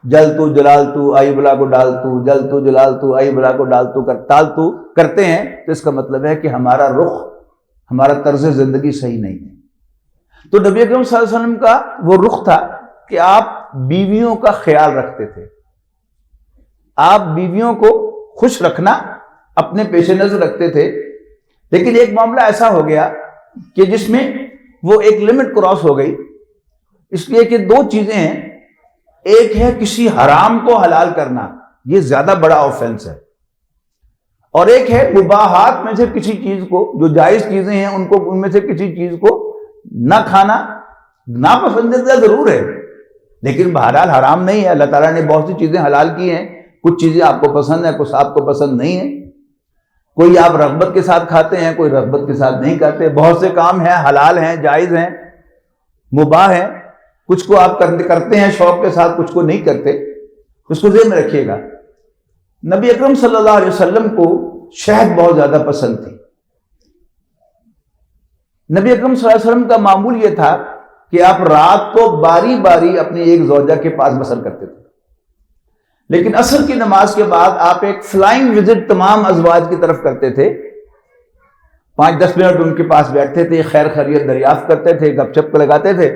Speaker 1: جل تو جلال تو آئی بلا کو ڈال تو، جل تو جلال تو آئی بلا کو ڈال تو ٹال تو کرتے ہیں، تو اس کا مطلب ہے کہ ہمارا رخ، ہمارا طرز زندگی صحیح نہیں ہے۔ تو نبی اکرم صلی اللہ علیہ وسلم کا وہ رخ تھا کہ آپ بیویوں کا خیال رکھتے تھے، آپ بیویوں کو خوش رکھنا اپنے پیش نظر رکھتے تھے۔ لیکن ایک معاملہ ایسا ہو گیا کہ جس میں وہ ایک لمٹ کراس ہو گئی، اس لیے کہ دو چیزیں ہیں، ایک ہے کسی حرام کو حلال کرنا، یہ زیادہ بڑا آفینس ہے، اور ایک ہے مباحات میں سے کسی چیز کو، جو جائز چیزیں ہیں ان میں سے کسی چیز کو نہ کھانا۔ ناپسندیدہ ضرور ہے لیکن بہرحال حرام نہیں ہے۔ اللہ تعالیٰ نے بہت سی چیزیں حلال کی ہیں، کچھ چیزیں آپ کو پسند ہیں، کچھ آپ کو پسند نہیں ہیں، کوئی آپ رغبت کے ساتھ کھاتے ہیں، کوئی رغبت کے ساتھ نہیں کھاتے۔ بہت سے کام ہیں حلال ہیں، جائز ہیں، مباح ہیں، کچھ کو آپ کرتے ہیں شوق کے ساتھ، کچھ کو نہیں کرتے۔ اس کو ذہن میں رکھیے گا۔ نبی اکرم صلی اللہ علیہ وسلم کو شہد بہت زیادہ پسند تھی۔ نبی اکرم صلی اللہ علیہ وسلم کا معمول یہ تھا کہ آپ رات کو باری باری اپنی ایک زوجہ کے پاس بسر کرتے تھے، لیکن عصر کی نماز کے بعد آپ ایک فلائنگ وزٹ تمام ازواج کی طرف کرتے تھے، 5-10 منٹ ان کے پاس بیٹھتے تھے، خیر خیریت دریافت کرتے تھے، گپ شپ لگاتے تھے،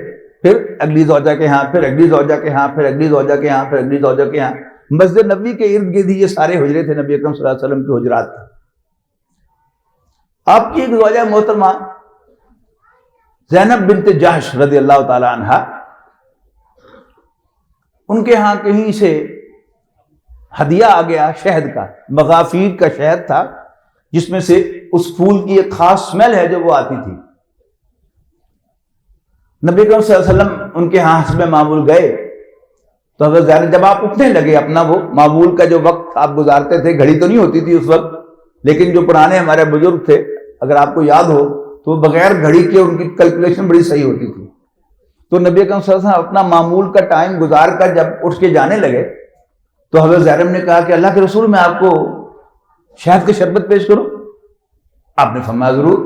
Speaker 1: پھر اگلی زوجہ کے ہاں، پھر اگلی زوجہ کے ہاں، پھر اگلی زوجہ کے ہاں، پھر اگلی زوجہ کے ہاں۔ مسجد نبوی کے ارد گرد یہ سارے حجرے تھے، نبی اکرم صلی اللہ علیہ وسلم کے حجرات تھے۔ آپ کی ایک زوجہ محترمہ زینب بنت جحش رضی اللہ تعالی عنہا، ان کے ہاں کہیں سے ہدیہ آ گیا شہد کا، مغافیر کا شہد تھا، جس میں سے اس پھول کی ایک خاص سمیل ہے جو وہ آتی تھی۔ نبی اکرم صلی اللہ علیہ وسلم ان کے ہاں حسب معمول گئے تو حضرت زینب، جب آپ اٹھنے لگے، اپنا وہ معمول کا جو وقت آپ گزارتے تھے، گھڑی تو نہیں ہوتی تھی اس وقت، لیکن جو پرانے ہمارے بزرگ تھے، اگر آپ کو یاد ہو تو بغیر گھڑی کے ان کی کیلکولیشن بڑی صحیح ہوتی تھی۔ تو نبی اکرم صلی اللہ علیہ وسلم اپنا معمول کا ٹائم گزار کر جب اٹھ کے جانے لگے تو حضرت زینب نے کہا کہ اللہ کے رسول، میں آپ کو شہد کا شربت پیش کروں؟ آپ نے فرمایا ضرور۔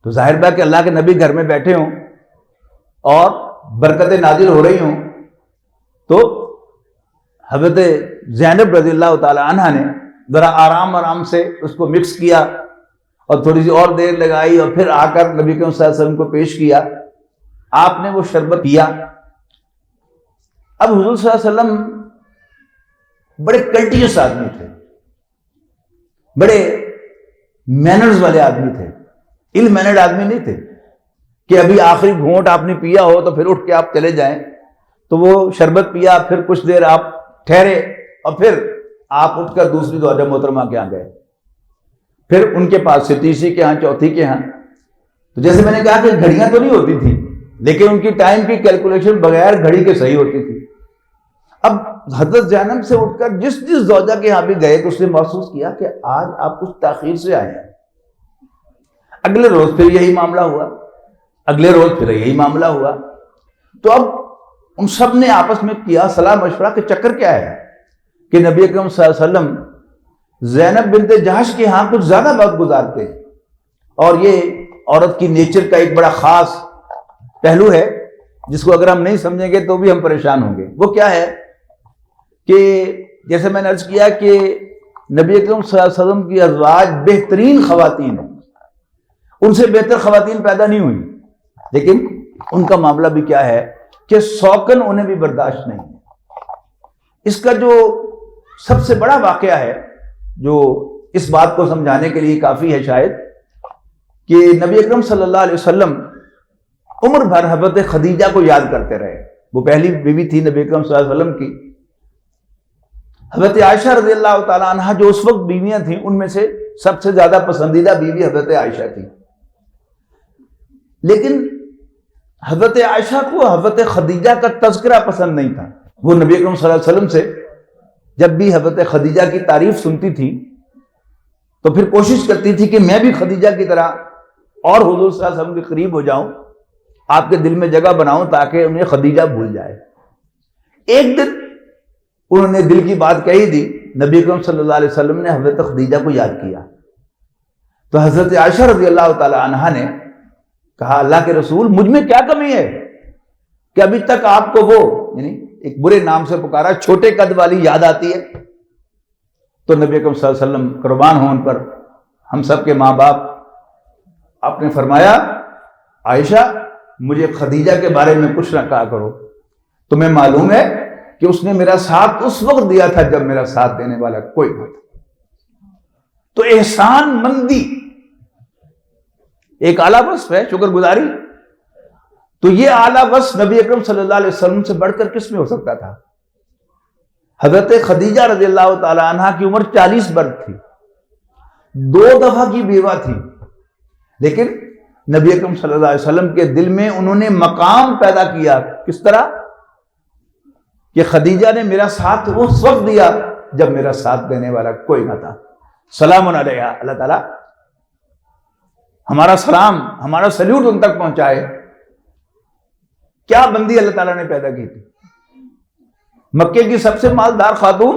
Speaker 1: تو ظاہر بات کہ اللہ کے نبی گھر میں بیٹھے ہوں اور برکتیں نازل ہو رہی ہوں، تو حضرت زینب رضی اللہ تعالی عنہا نے ذرا آرام سے اس کو مکس کیا اور تھوڑی سی اور دیر لگائی، اور پھر آ کر نبی صلی اللہ علیہ وسلم کو پیش کیا۔ آپ نے وہ شربت پیا۔ اب حضور صلی اللہ علیہ وسلم بڑے کلٹیس آدمی تھے، بڑے مینرز والے آدمی تھے، ال مینرڈ آدمی نہیں تھے کہ ابھی آخری گھونٹ آپ نے پیا ہو تو پھر اٹھ کے آپ چلے جائیں۔ تو وہ شربت پیا، پھر کچھ دیر آپ ٹھہرے، اور پھر آپ اٹھ کر دوسری زوجہ محترمہ کے ہاں گئے، پھر ان کے پاس سے تیسری کے ہاں، چوتھی کے ہاں۔ تو جیسے میں نے کہا کہ گھڑیاں تو نہیں ہوتی تھیں، لیکن ان کی ٹائم کی کیلکولیشن بغیر گھڑی کے صحیح ہوتی تھی۔ اب حضرت زینب سے اٹھ کر جس زوجہ کے یہاں بھی گئے تو اس نے محسوس کیا کہ آج آپ کچھ تاخیر سے آئے ہیں۔ اگلے روز پھر یہی معاملہ ہوا، اگلے روز پھر یہی معاملہ ہوا۔ تو اب ان سب نے آپس میں کیا صلاح مشورہ کہ چکر کیا ہے کہ نبی اکرم صلی اللہ علیہ وسلم زینب بنت جہش کے ہاں کچھ زیادہ وقت گزارتے ہیں، اور یہ عورت کی نیچر کا ایک بڑا خاص پہلو ہے جس کو اگر ہم نہیں سمجھیں گے تو بھی ہم پریشان ہوں گے۔ وہ کیا ہے کہ جیسے میں نے عرض کیا کہ نبی اکرم صلی اللہ علیہ وسلم کی ازواج بہترین خواتین ہیں، ان سے بہتر خواتین پیدا نہیں ہوئی، لیکن ان کا معاملہ بھی کیا ہے کہ سوکن انہیں بھی برداشت نہیں ہے۔ اس کا جو سب سے بڑا واقعہ ہے جو اس بات کو سمجھانے کے لیے کافی ہے شاید، کہ نبی اکرم صلی اللہ علیہ وسلم عمر بھر حضرت خدیجہ کو یاد کرتے رہے۔ وہ پہلی بیوی تھی نبی اکرم صلی اللہ علیہ وسلم کی۔ حضرت عائشہ رضی اللہ تعالیٰ عنہ جو اس وقت بیویاں تھیں ان میں سے سب سے زیادہ پسندیدہ بیوی حضرت عائشہ تھی، لیکن حضرت عائشہ کو حضرت خدیجہ کا تذکرہ پسند نہیں تھا۔ وہ نبی اکرم صلی اللہ علیہ وسلم سے جب بھی حضرت خدیجہ کی تعریف سنتی تھی تو پھر کوشش کرتی تھی کہ میں بھی خدیجہ کی طرح اور حضور صلی اللہ علیہ وسلم کے قریب ہو جاؤں، آپ کے دل میں جگہ بناؤں تاکہ انہیں خدیجہ بھول جائے۔ ایک دن انہوں نے دل کی بات کہی دی، نبی اکرم صلی اللہ علیہ وسلم نے حضرت خدیجہ کو یاد کیا تو حضرت عائشہ رضی اللہ تعالی عنہا نے کہا اللہ کے رسول مجھ میں کیا کمی ہے کہ ابھی تک آپ کو وہ یعنی ایک برے نام سے پکارا چھوٹے قد والی یاد آتی ہے؟ تو نبی اکرم صلی اللہ علیہ وسلم قربان ہوں ان پر، ہم سب کے ماں باپ، آپ نے فرمایا عائشہ مجھے خدیجہ کے بارے میں کچھ نہ کہا کرو، تمہیں معلوم ہے کہ اس نے میرا ساتھ اس وقت دیا تھا جب میرا ساتھ دینے والا کوئی نہ تھا۔ تو احسان مندی ایک اعلیٰ وصف ہے، شکر گزاری، تو یہ اعلیٰ وصف نبی اکرم صلی اللہ علیہ وسلم سے بڑھ کر کس میں ہو سکتا تھا؟ حضرت خدیجہ رضی اللہ تعالی عنہ کی عمر 40 برس تھی، 2 دفعہ کی بیوہ تھی، لیکن نبی اکرم صلی اللہ علیہ وسلم کے دل میں انہوں نے مقام پیدا کیا۔ کس طرح کہ خدیجہ نے میرا ساتھ اس وقت دیا جب میرا ساتھ دینے والا کوئی نہ تھا۔ سلام علیہ، اللہ تعالیٰ ہمارا سلام، ہمارا سلیوٹ ان تک پہنچائے۔ کیا بندی اللہ تعالیٰ نے پیدا کی تھی، مکے کی سب سے مالدار خاتون،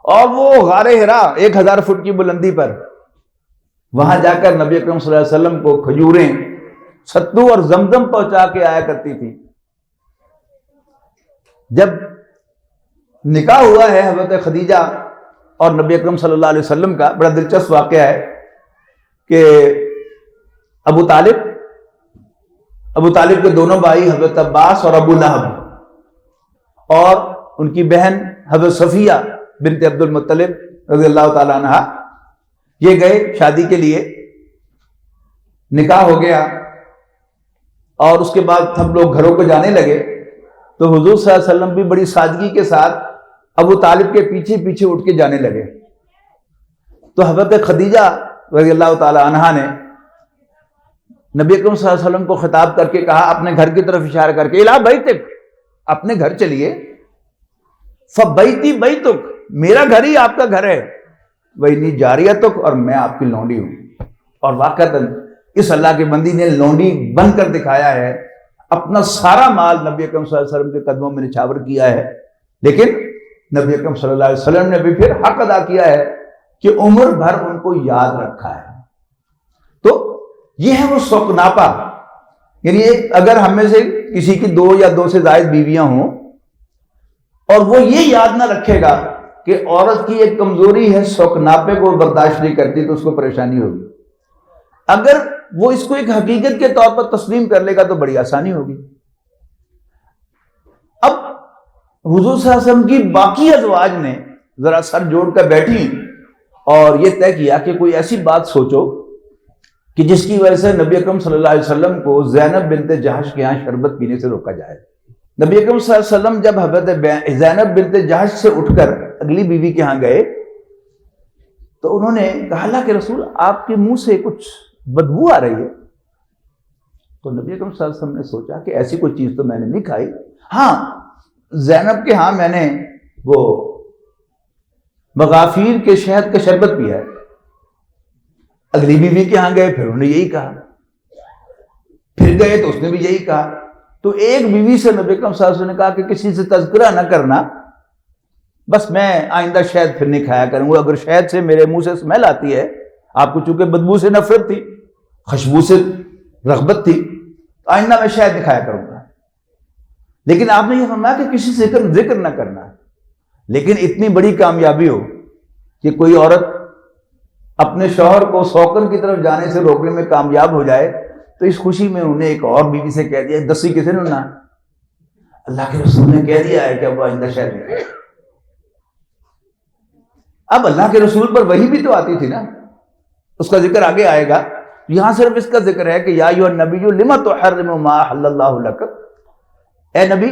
Speaker 1: اور وہ غار حرا 1000 فٹ کی بلندی پر، وہاں جا کر نبی اکرم صلی اللہ علیہ وسلم کو کھجوریں، ستو اور زمزم پہنچا کے آیا کرتی تھی۔ جب نکاح ہوا ہے حضرت خدیجہ اور نبی اکرم صلی اللہ علیہ وسلم کا، بڑا دلچسپ واقعہ ہے کہ ابو طالب کے دونوں بھائی حضرت عباس اور ابو لہب اور ان کی بہن حضرت صفیہ بنت عبد المطلب رضی اللہ تعالی عنہ، یہ گئے شادی کے لیے، نکاح ہو گیا اور اس کے بعد سب لوگ گھروں کو جانے لگے تو حضور صلی اللہ علیہ وسلم بھی بڑی سادگی کے ساتھ ابو طالب کے پیچھے پیچھے اٹھ کے جانے لگے۔ تو حضرت خدیجہ رضی اللہ تعالی عنہا نے نبی اکرم صلی اللہ علیہ وسلم کو خطاب کر کے کہا، اپنے گھر کی طرف اشارہ کر کے، الا بیتک، اپنے گھر چلیے، فبیتی بیتک، میرا گھر ہی آپ کا گھر ہے، وانی جاریتک، اور میں آپ کی لونڈی ہوں۔ اور واقعتاً اس اللہ کے بندی نے لونڈی بن کر دکھایا ہے، اپنا سارا مال نبی اکرم صلی اللہ علیہ وسلم کے قدموں میں نچھاور کیا ہے، لیکن نبی اکرم صلی اللہ علیہ وسلم نے بھی پھر حق ادا کیا ہے کہ عمر بھر ان کو یاد رکھا ہے۔ تو یہ ہے وہ سوکناپا، یعنی اگر ہم میں سے کسی کی 2 یا 2 سے زائد بیویاں ہوں اور وہ یہ یاد نہ رکھے گا کہ عورت کی ایک کمزوری ہے سوکناپے کو برداشت نہیں کرتی تو اس کو پریشانی ہوگی، اگر وہ اس کو ایک حقیقت کے طور پر تسلیم کر لے گا تو بڑی آسانی ہوگی۔ اب حضور صلی اللہ علیہ وسلم کی باقی ازواج نے ذرا سر جوڑ کر بیٹھی اور یہ طے کیا کہ کوئی ایسی بات سوچو کہ جس کی وجہ سے نبی اکرم صلی اللہ علیہ وسلم کو زینب بنت جہش کے ہاں شربت پینے سے روکا جائے۔ نبی اکرم صلی اللہ علیہ وسلم جب حضرت زینب بنت جہش سے اٹھ کر اگلی بیوی کے ہاں گئے تو انہوں نے کہا اللہ کے رسول آپ کے منہ سے کچھ بدبو آ رہی ہے۔ تو نبی اکرم صلی اللہ علیہ وسلم نے سوچا کہ ایسی کوئی چیز تو میں نے نہیں کھائی، ہاں زینب کے ہاں میں نے وہ مغافیر کے شہد کا شربت پیا ہے۔ اگلی بیوی کے ہاں گئے، پھر انہوں نے یہی کہا، پھر گئے تو اس نے بھی یہی کہا۔ تو ایک بیوی سے نبی اکرم صلی اللہ علیہ وسلم نے کہا کہ کسی سے تذکرہ نہ کرنا، بس میں آئندہ شہد پھر نہیں کھایا کروں گا، اگر شہد سے میرے منہ سے اسمیل آتی ہے، آپ کو چونکہ بدبو سے نفرت تھی، خوشبو سے رغبت تھی، آئندہ میں شہد نہیں کھایا کروں گا۔ لیکن آپ نے یہ فرمایا کہ کسی سے ذکر نہ کرنا۔ لیکن اتنی بڑی کامیابی ہو کہ کوئی عورت اپنے شوہر کو سوکن کی طرف جانے سے روکنے میں کامیاب ہو جائے، تو اس خوشی میں انہوں نے ایک اور بیوی سے کہہ دیا، دسی کسی نے نہ، اللہ کے رسول نے کہہ دیا ہے کہ اب آئندہ شہد نہیں کھائے۔ اب اللہ کے رسول پر وحی بھی تو آتی تھی نا، اس کا ذکر آگے آئے گا۔ یہاں صرف اس کا ذکر ہے کہ یا ایھا النبی لما تحرم ما احل اللہ لک، اے نبی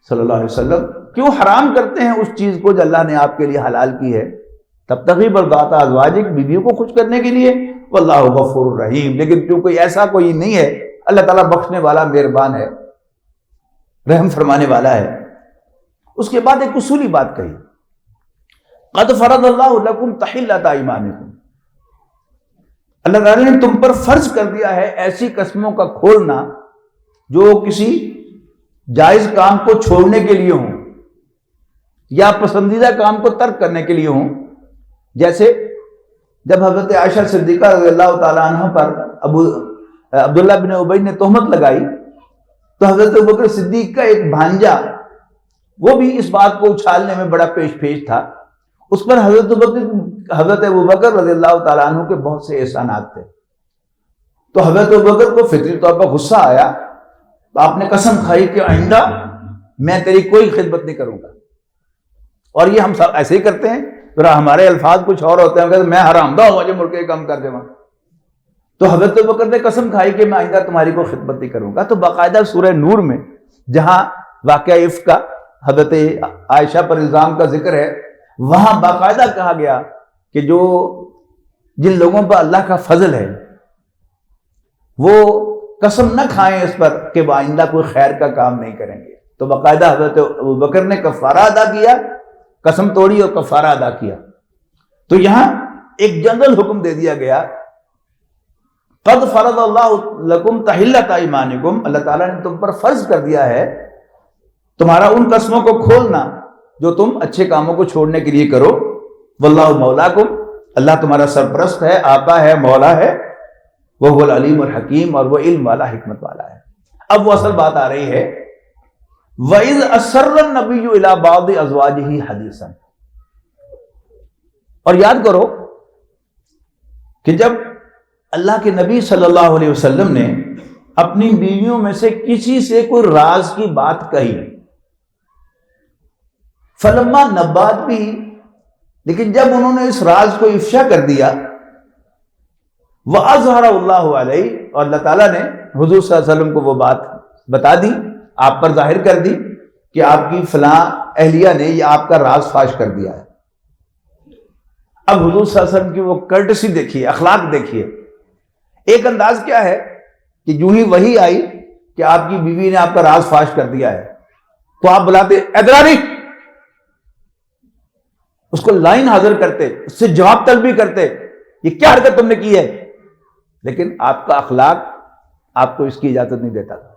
Speaker 1: صلی اللہ علیہ وسلم کیوں حرام کرتے ہیں اس چیز کو جو اللہ نے آپ کے لیے حلال کی ہے؟ تبتغی مرضات ازواجک، بیویوں کو خوش کرنے کے لیے، واللہ غفور الرحیم، لیکن کیونکہ ایسا کوئی نہیں ہے، اللہ تعالیٰ بخشنے والا مہربان ہے، رحم فرمانے والا ہے۔ اس کے بعد ایک اصولی بات کہی، قد فرض اللہ لکم تحلۃ ایمانکم، اللہ تعالیٰ نے تم پر فرض کر دیا ہے ایسی قسموں کا کھولنا جو کسی جائز کام کو چھوڑنے کے لیے ہوں یا پسندیدہ کام کو ترک کرنے کے لیے ہوں۔ جیسے جب حضرت عائشہ صدیقہ رضی اللہ تعالیٰ عنہ پر عبداللہ بن ابی نے تہمت لگائی، تو حضرت ابوبکر صدیق کا ایک بھانجا وہ بھی اس بات کو اچھالنے میں بڑا پیش تھا، اس پر حضرت ابوبکر رضی اللہ تعالیٰ عنہ کے بہت سے احسانات تھے۔ تو حضرت ابوبکر کو فطری طور پر غصہ آیا، تو آپ نے قسم کھائی کہ آئندہ میں تیری کوئی خدمت نہیں کروں گا۔ اور یہ ہم سب ایسے ہی کرتے ہیں، پھر ہمارے الفاظ کچھ اور ہوتے ہیں، کہ میں حرامدہ ہوں، مجھے مڑ کے کام کر دے۔ تو حضرت ابوبکر نے قسم کھائی کہ میں آئندہ تمہاری کوئی خدمت نہیں کروں گا۔ تو باقاعدہ سورہ نور میں جہاں واقعہ عفق کا حضرت عائشہ پر الزام کا ذکر ہے، وہاں باقاعدہ کہا گیا کہ جن لوگوں پر اللہ کا فضل ہے وہ قسم نہ کھائیں اس پر کہ وہ آئندہ کوئی خیر کا کام نہیں کریں گے۔ تو باقاعدہ حضرت ابوبکر نے کفارہ ادا کیا، قسم توڑی اور کفارہ ادا کیا۔ تو یہاں ایک جنرل حکم دے دیا گیا، قد فرض اللہ لکم تحلۃ ایمانکم، اللہ تعالیٰ نے تم پر فرض کر دیا ہے تمہارا ان قسموں کو کھولنا جو تم اچھے کاموں کو چھوڑنے کے لیے کرو۔ واللہ مولاکم، اللہ تمہارا سرپرست ہے، آقا ہے، مولا ہے، وہ العلیم الحکیم، اور وہ علم والا، حکمت والا ہے۔ اب وہ اصل بات آ رہی ہے، وَإِذْ أَسَرَّ النَّبِيُّ إِلَىٰ بَعْضِ أَزْوَاجِهِ حَدِيثًا، اور یاد کرو کہ جب اللہ کے نبی صلی اللہ علیہ وسلم نے اپنی بیویوں میں سے کسی سے کوئی راز کی بات کہی، فلما نبات بھی، لیکن جب انہوں نے اس راز کو افشا کر دیا، وَأَظْهَرَ اللَّهُ عَلَيْهِ، اور اللہ تعالیٰ نے حضور صلی اللہ علیہ وسلم کو وہ بات بتا دی، آپ پر ظاہر کر دی کہ آپ کی فلاں اہلیہ نے یہ آپ کا راز فاش کر دیا ہے۔ اب حضور صلی اللہ علیہ وسلم کی وہ کرٹسی دیکھیے، اخلاق دیکھیے۔ ایک انداز کیا ہے کہ جو ہی وحی آئی کہ آپ کی بیوی نے آپ کا راز فاش کر دیا ہے، تو آپ بلاتے ادراری، اس کو لائن حاضر کرتے، اس سے جواب طلبی کرتے، یہ کیا حرکت تم نے کی ہے؟ لیکن آپ کا اخلاق آپ کو اس کی اجازت نہیں دیتا تھا،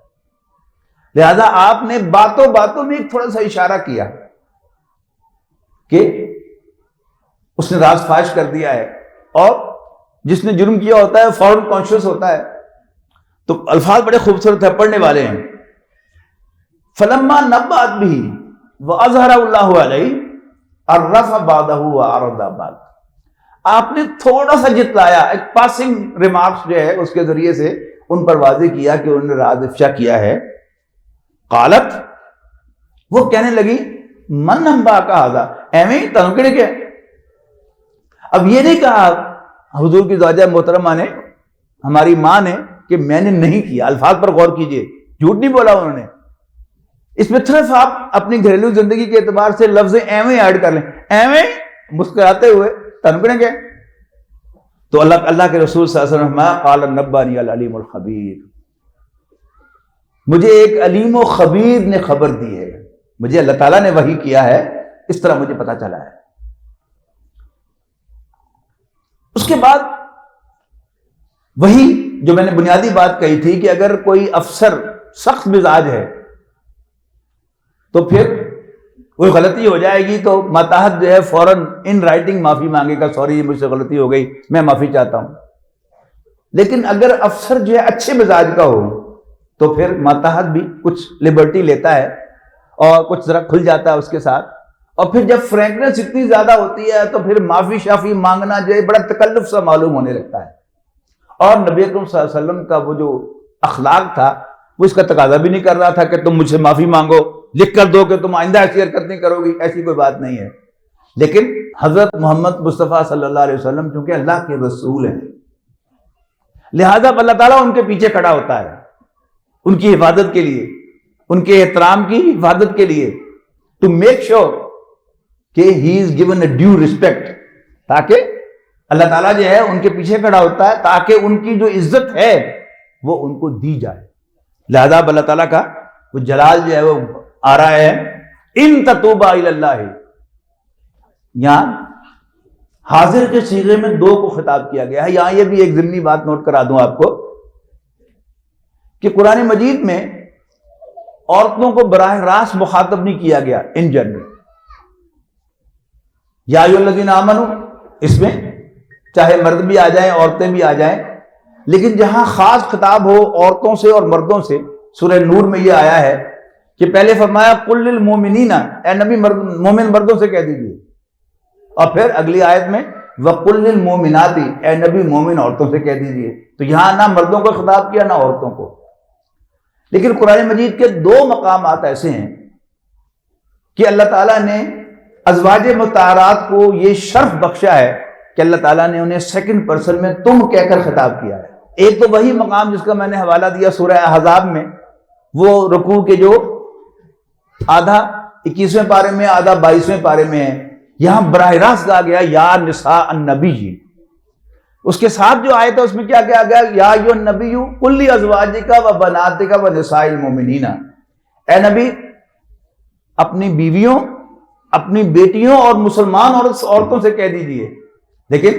Speaker 1: لہذا آپ نے باتوں باتوں میں ایک تھوڑا سا اشارہ کیا کہ اس نے راز فاش کر دیا ہے، اور جس نے جرم کیا ہوتا ہے فوراً کانشیس ہوتا ہے۔ تو الفاظ بڑے خوبصورت ہیں، پڑھنے والے ہیں۔ فلما نبأت به وأظهر الله عليه عرف بعضه وأعرض بعض، آپ نے تھوڑا سا جتلایا، ایک پاسنگ ریمارکس جو ہے اس کے ذریعے سے ان پر واضح کیا کہ انہوں نے راز افشا کیا ہے۔ قالت، وہ کہنے لگی، من نبا کا ہذا، ایویں تنکڑے کے۔ اب یہ نہیں کہا حضور کی زوجہ محترمہ نے، ہماری ماں نے، کہ میں نے نہیں کیا۔ الفاظ پر غور کیجئے، جھوٹ نہیں بولا انہوں نے۔ اس میں صرف آپ اپنی گھریلو زندگی کے اعتبار سے لفظ ایویں ایڈ کر لیں، ایویں مسکراتے ہوئے تنکڑے کے۔ تو اللہ کے رسول صلی اللہ علیہ وسلم قال نبانی العلیم الخبیر، مجھے ایک علیم و خبیر نے خبر دی ہے، مجھے اللہ تعالیٰ نے وحی کیا ہے، اس طرح مجھے پتا چلا ہے۔ اس کے بعد وہی جو میں نے بنیادی بات کہی تھی کہ اگر کوئی افسر سخت مزاج ہے تو پھر کوئی غلطی ہو جائے گی تو ماتحت جو ہے فوراً ان رائٹنگ معافی مانگے گا، سوری یہ مجھ سے غلطی ہو گئی، میں معافی چاہتا ہوں۔ لیکن اگر افسر جو ہے اچھے مزاج کا ہو تو پھر ماتحت بھی کچھ لبرٹی لیتا ہے اور کچھ ذرا کھل جاتا ہے اس کے ساتھ، اور پھر جب فرینکنس اتنی زیادہ ہوتی ہے تو پھر معافی شافی مانگنا جو ہے بڑا تکلف سا معلوم ہونے لگتا ہے۔ اور نبی اکرم صلی اللہ علیہ وسلم کا وہ جو اخلاق تھا وہ اس کا تقاضا بھی نہیں کر رہا تھا کہ تم مجھ سے معافی مانگو، لکھ کر دو کہ تم آئندہ ایسی حرکت نہیں کرو گی، ایسی کوئی بات نہیں ہے۔ لیکن حضرت محمد مصطفیٰ صلی اللہ علیہ وسلم چونکہ اللہ کے رسول ہیں، لہذا اللہ تعالیٰ ان کے پیچھے کھڑا ہوتا ہے ان کی حفاظت کے لیے، ان کے احترام کی حفاظت کے لیے، ٹو میک شیور کہ he is given a due respect, تاکہ اللہ تعالیٰ جو ہے ان کے پیچھے کھڑا ہوتا ہے تاکہ ان کی جو عزت ہے وہ ان کو دی جائے۔ لہذا اللہ تعالیٰ کا وہ جلال جو ہے وہ آ رہا ہے، ان تتوبا الی اللہ، یہاں حاضر کے صیغے میں دو کو خطاب کیا گیا ہے۔ یہاں یہ بھی ایک ضمنی بات نوٹ کرا دوں آپ کو کہ قرآن مجید میں عورتوں کو براہ راست مخاطب نہیں کیا گیا ان جنرل، یا ایھا الذین آمنوا، اس میں چاہے مرد بھی آ جائیں عورتیں بھی آ جائیں، لیکن جہاں خاص خطاب ہو عورتوں سے اور مردوں سے، سورہ نور میں یہ آیا ہے کہ پہلے فرمایا قل للمؤمنین، اے نبی مومن مردوں سے کہہ دیجیے، اور پھر اگلی آیت میں وقل للمؤمنات، اے نبی مومن عورتوں سے کہہ دیجیے۔ تو یہاں نہ مردوں کو خطاب کیا نہ عورتوں کو۔ لیکن قرآن مجید کے دو مقامات ایسے ہیں کہ اللہ تعالیٰ نے ازواج مطہرات کو یہ شرف بخشا ہے کہ اللہ تعالیٰ نے انہیں سیکنڈ پرسن میں تم کہہ کر خطاب کیا ہے۔ ایک تو وہی مقام جس کا میں نے حوالہ دیا سورہ احزاب میں، وہ رکوع کے جو آدھا 21ویں پارے میں آدھا 22ویں پارے میں ہے، یہاں براہ راست کہا گیا یا نساء النبی جی۔ اس کے ساتھ جو آیت ہے اس میں کیا کہا گیا، یا ایھا النبی قل لازواجک و بناتک و نساء المؤمنین، اے نبی اپنی بیویوں، اپنی بیٹیوں اور مسلمان عورتوں سے کہہ دیجئے۔ لیکن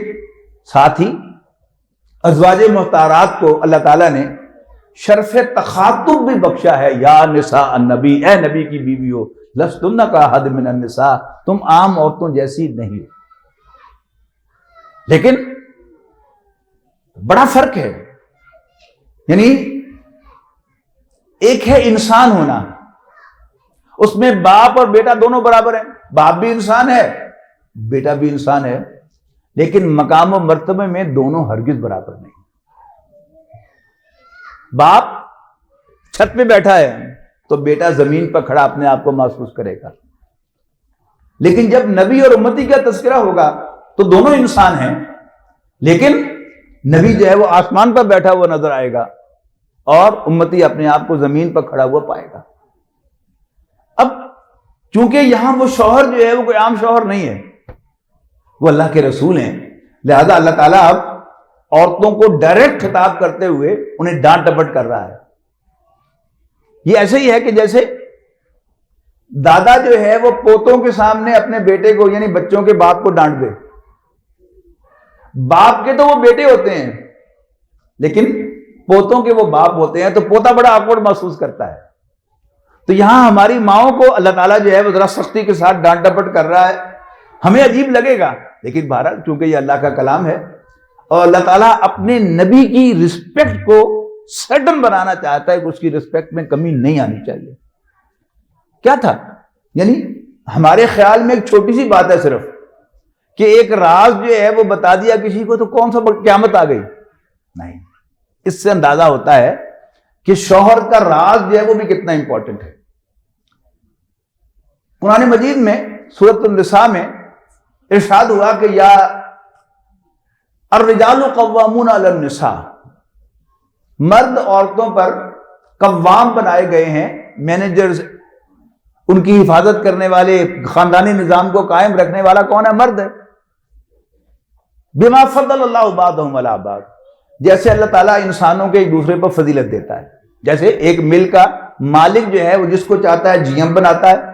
Speaker 1: ساتھ ہی ازواج مطہرات کو اللہ تعالیٰ نے شرف تخاطب بھی بخشا ہے، یا نساء النبی، اے نبی کی بیویوں، لستن کاحد من النساء، تم عام عورتوں جیسی نہیں ہو۔ لیکن بڑا فرق ہے، یعنی ایک ہے انسان ہونا، اس میں باپ اور بیٹا دونوں برابر ہیں، باپ بھی انسان ہے بیٹا بھی انسان ہے، لیکن مقام و مرتبے میں دونوں ہرگز برابر نہیں۔ باپ چھت پہ بیٹھا ہے تو بیٹا زمین پر کھڑا اپنے آپ کو محسوس کرے گا، لیکن جب نبی اور امتی کا تذکرہ ہوگا تو دونوں انسان ہیں، لیکن نبی جو ہے وہ آسمان پر بیٹھا ہوا نظر آئے گا اور امتی اپنے آپ کو زمین پر کھڑا ہوا پائے گا۔ اب چونکہ یہاں وہ شوہر جو ہے وہ کوئی عام شوہر نہیں ہے، وہ اللہ کے رسول ہیں، لہذا اللہ تعالیٰ اب عورتوں کو ڈائریکٹ خطاب کرتے ہوئے انہیں ڈانٹ ڈپٹ کر رہا ہے۔ یہ ایسے ہی ہے کہ جیسے دادا جو ہے وہ پوتوں کے سامنے اپنے بیٹے کو یعنی بچوں کے باپ کو ڈانٹ دے۔ باپ کے تو وہ بیٹے ہوتے ہیں لیکن پوتوں کے وہ باپ ہوتے ہیں، تو پوتا بڑا آکورڈ محسوس کرتا ہے۔ تو یہاں ہماری ماؤں کو اللہ تعالیٰ جو ہے وہ ذرا سختی کے ساتھ ڈانٹ ڈپٹ کر رہا ہے، ہمیں عجیب لگے گا، لیکن بہرحال چونکہ یہ اللہ کا کلام ہے اور اللہ تعالیٰ اپنے نبی کی رسپیکٹ کو سرٹن بنانا چاہتا ہے کہ اس کی رسپیکٹ میں کمی نہیں آنی چاہیے۔ کیا تھا؟ یعنی ہمارے خیال میں ایک چھوٹی سی بات ہے صرف کہ ایک راز جو ہے وہ بتا دیا کسی کو تو کون سا قیامت آ گئی؟ نہیں، اس سے اندازہ ہوتا ہے کہ شوہر کا راز جو ہے وہ بھی کتنا امپورٹنٹ ہے۔ قرآن مجید میں سورۃ النساء میں ارشاد ہوا کہ یا الرجال قوامون علی النساء، مرد عورتوں پر قوام بنائے گئے ہیں، مینیجرز، ان کی حفاظت کرنے والے، خاندانی نظام کو قائم رکھنے والا کون ہے؟ مرد ہے۔ بما فضل اللہ بعضهم علی بعض، جیسے اللہ تعالیٰ انسانوں کے ایک دوسرے پر فضیلت دیتا ہے۔ جیسے ایک مل کا مالک جو ہے وہ جس کو چاہتا ہے جی ایم بناتا ہے،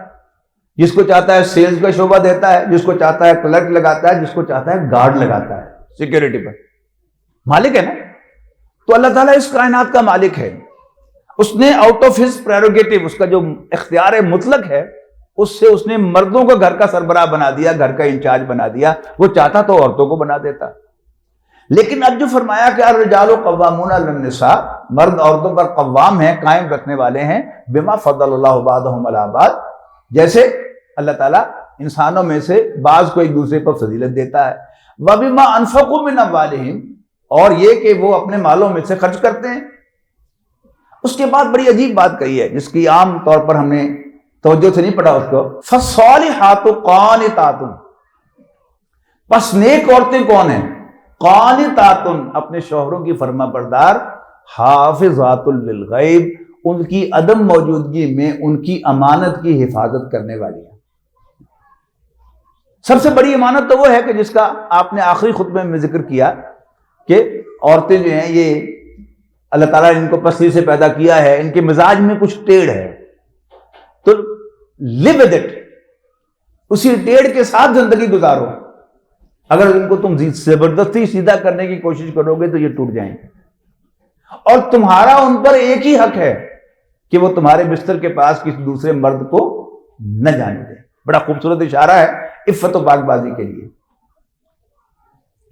Speaker 1: جس کو چاہتا ہے سیلز کا شعبہ دیتا ہے، جس کو چاہتا ہے کلرک لگاتا ہے، جس کو چاہتا ہے گارڈ لگاتا ہے سیکیورٹی پر، مالک ہے نا۔ تو اللہ تعالیٰ اس کائنات کا مالک ہے، اس نے آؤٹ آف ہز پریروگیٹو، اس کا جو اختیار مطلق ہے، اس سے اس نے مردوں کو گھر کا سربراہ بنا دیا، گھر کا انچارج بنا دیا، وہ چاہتا تو عورتوں کو بنا دیتا۔ لیکن اب جو فرمایا کہ الرجال قوامون علی النساء، مرد عورتوں پر قوام ہیں، قائم رکھنے والے ہیں، بما فضل اللہ بعضهم علی بعض، جیسے اللہ تعالیٰ انسانوں میں سے بعض کو ایک دوسرے پر فضیلت دیتا ہے، وبما انفقوا من اموالہم، اور یہ کہ وہ اپنے مالوں میں سے خرچ کرتے ہیں۔ اس کے بعد بڑی عجیب بات کہی ہے جس کی عام طور پر ہم نے توجہ سے نہیں پڑھا اس کو، فالصالحات قانتات، پس نیک عورتیں کون ہیں؟ قانتات، اپنے شوہروں کی فرما بردار، حافظات للغیب، ان کی عدم موجودگی میں ان کی امانت کی حفاظت کرنے والی ہیں۔ سب سے بڑی امانت تو وہ ہے کہ جس کا آپ نے آخری خطبے میں ذکر کیا کہ عورتیں جو ہیں یہ اللہ تعالیٰ نے ان کو پسلی سے پیدا کیا ہے، ان کے مزاج میں کچھ ٹیڑھ ہے، تو live with it، اسی ٹیڑھ کے ساتھ زندگی گزارو۔ اگر ان کو تم زبردستی سیدھا کرنے کی کوشش کرو گے تو یہ ٹوٹ جائیں گے، اور تمہارا ان پر ایک ہی حق ہے کہ وہ تمہارے بستر کے پاس کسی دوسرے مرد کو نہ جانے دیں۔ بڑا خوبصورت اشارہ ہے عفت و پاک بازی کے لیے۔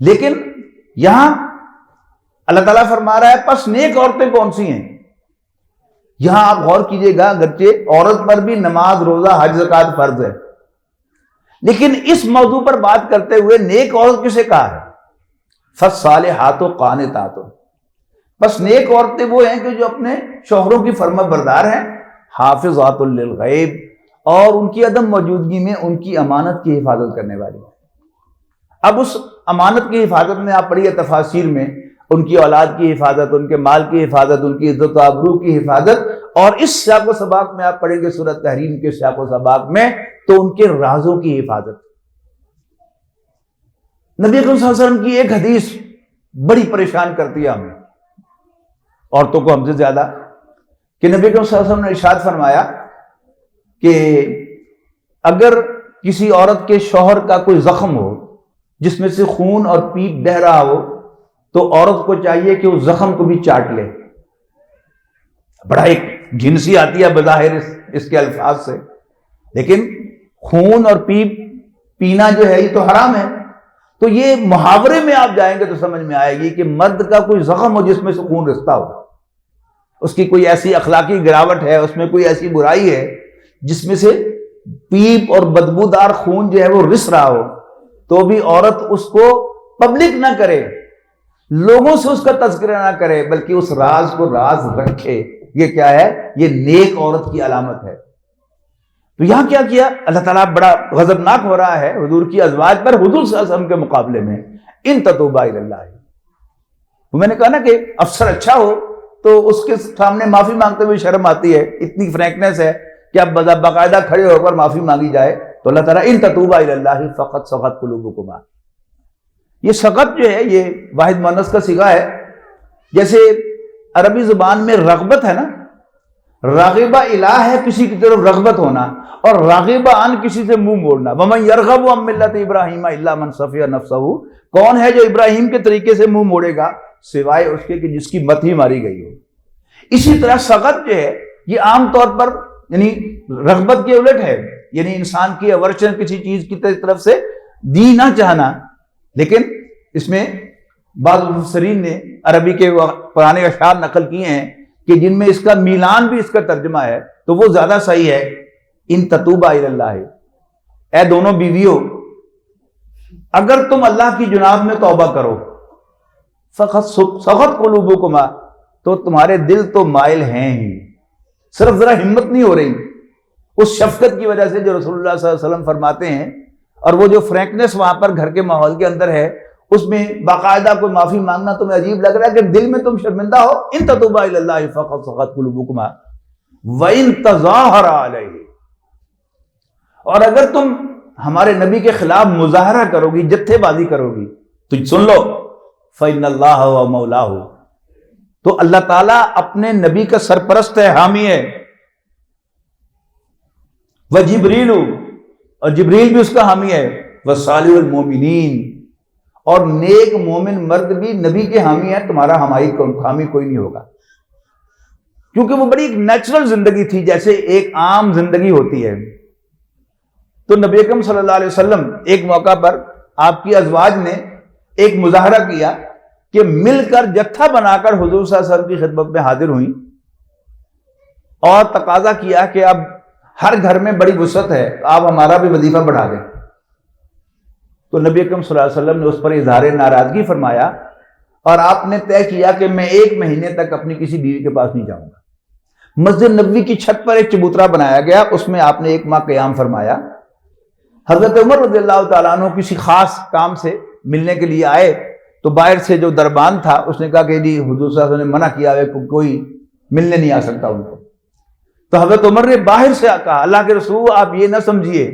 Speaker 1: لیکن یہاں اللہ تعالیٰ فرما رہا ہے پس نیک عورتیں کون سی ہیں؟ یہاں آپ غور کیجئے گا، اگرچہ عورت پر بھی نماز، روزہ، حج، زکوٰۃ فرض ہے، لیکن اس موضوع پر بات کرتے ہوئے نیک عورت کسے کہا ہے؟ فالصالحات قانتات، بس نیک عورتیں وہ ہیں کہ جو اپنے شوہروں کی فرما بردار ہیں، حافظات للغیب، اور ان کی عدم موجودگی میں ان کی امانت کی حفاظت کرنے والی ہیں۔ اب اس امانت کی حفاظت میں آپ پڑھیے تفاسیر میں، ان کی اولاد کی حفاظت، ان کے مال کی حفاظت، ان کی عزت و آبرو کی حفاظت، اور اس سیاق و سباق میں آپ پڑھیں گے سورۃ تحریم کے سیاق و سباق میں تو ان کے رازوں کی حفاظت۔ نبی اکرم صلی اللہ علیہ وسلم کی ایک حدیث بڑی پریشان کرتی ہے ہمیں، عورتوں کو ہم سے زیادہ، کہ نبی اکرم صلی اللہ علیہ وسلم نے ارشاد فرمایا کہ اگر کسی عورت کے شوہر کا کوئی زخم ہو جس میں سے خون اور پیپ بہہ رہا ہو تو عورت کو چاہیے کہ اس زخم کو بھی چاٹ لے۔ بڑا ایک جنسی آتی ہے بظاہر اس کے الفاظ سے، لیکن خون اور پیپ پینا جو ہے یہ تو حرام ہے۔ تو یہ محاورے میں آپ جائیں گے تو سمجھ میں آئے گی کہ مرد کا کوئی زخم ہو جس میں سے خون رستا ہو، اس کی کوئی ایسی اخلاقی گراوٹ ہے، اس میں کوئی ایسی برائی ہے جس میں سے پیپ اور بدبودار خون جو ہے وہ رس رہا ہو، تو بھی عورت اس کو پبلک نہ کرے، لوگوں سے اس کا تذکرہ نہ کرے، بلکہ اس راز کو راز رکھے۔ یہ کیا ہے؟ یہ نیک عورت کی علامت ہے۔ تو یہاں کیا کیا اللہ تعالیٰ؟ بڑا غضبناک ہو رہا ہے حضور کی ازواج پر، حضور صلی اللہ علیہ وسلم کے مقابلے میں، ان تتوبا الی اللہ۔ تو میں نے کہا نا کہ افسر اچھا ہو تو اس کے سامنے معافی مانگتے ہوئے شرم آتی ہے، اتنی فرینکنس ہے کہ اب باقاعدہ کھڑے ہو کر معافی مانگی جائے۔ تو اللہ تعالیٰ ان تتوبا الی اللہ فقط سغت قلوبکما، یہ سغت جو ہے یہ واحد مؤنث کا صیغہ ہے۔ جیسے عربی زبان میں رغبت ہے نا، راغبہ الہ ہے کسی کی طرف رغبت ہونا، اور راغبہ عن کسی سے منہ موڑنا۔ ومن یرغب عن ملت ابراہیم الا من صفی نفسہ، کون ہے جو ابراہیم کے طریقے سے منہ موڑے گا سوائے اس کے کہ جس کی مت ہی ماری گئی ہو۔ اسی طرح سغت جو ہے یہ عام طور پر یعنی رغبت کے الٹ ہے، یعنی انسان کی اورچن کسی چیز کی طرف سے دی نہ چاہنا۔ لیکن اس میں بعض مفسرین نے عربی کے پرانے اشعار نقل کیے ہیں کہ جن میں اس کا میلان بھی اس کا ترجمہ ہے، تو وہ زیادہ صحیح ہے، ان تتوبا الی اللہ، اے دونوں بیویوں اگر تم اللہ کی جناب میں توبہ کرو، فقط سغت قلوبکما، تو تمہارے دل تو مائل ہیں ہی، صرف ذرا ہمت نہیں ہو رہی اس شفقت کی وجہ سے جو رسول اللہ صلی اللہ علیہ وسلم فرماتے ہیں، اور وہ جو فرینکنس وہاں پر گھر کے ماحول کے اندر ہے، اس میں باقاعدہ کوئی معافی مانگنا تمہیں عجیب لگ رہا ہے کہ دل میں تم شرمندہ ہو۔ ان تتوبا الی اللہ فقط سغت قلوبکما وان تظاہر علیہ، اور اگر تم ہمارے نبی کے خلاف مظاہرہ کرو گی، جتھے بازی کرو گی، تو سن لو فإن اللہ هو مولاه، تو اللہ تعالیٰ اپنے نبی کا سرپرست ہے، حامی ہے. وجبریل، اور جبریل بھی اس کا حامی ہے. وصالح المومنین، اور نیک مومن مرد بھی نبی کے حامی ہے. تمہارا حامی کوئی نہیں ہوگا، کیونکہ وہ بڑی ایک نیچرل زندگی تھی، جیسے ایک عام زندگی ہوتی ہے. تو نبی اکرم صلی اللہ علیہ وسلم ایک موقع پر آپ کی ازواج نے ایک مظاہرہ کیا کہ مل کر جتھا بنا کر حضور صلی اللہ علیہ وسلم کی خدمت میں حاضر ہوئیں اور تقاضا کیا کہ اب ہر گھر میں بڑی وسعت ہے، آپ ہمارا بھی وظیفہ بڑھا دیں. تو نبی اکرم صلی اللہ علیہ وسلم نے اس پر اظہار ناراضگی فرمایا اور آپ نے طے کیا کہ میں 1 مہینے تک اپنی کسی بیوی کے پاس نہیں جاؤں گا. مسجد نبوی کی چھت پر ایک چبوترا بنایا گیا، اس میں آپ نے 1 ماہ قیام فرمایا. حضرت عمر رضی اللہ تعالیٰ عنہ کسی خاص کام سے ملنے کے لیے آئے تو باہر سے جو دربان تھا اس نے کہا کہ جی حضور صلی اللہ علیہ وسلم نے منع کیا ہے کہ کوئی ملنے نہیں آ سکتا ان کو. تو حضرت عمر نے باہر سے کہا اللہ کے رسول آپ یہ نہ سمجھیے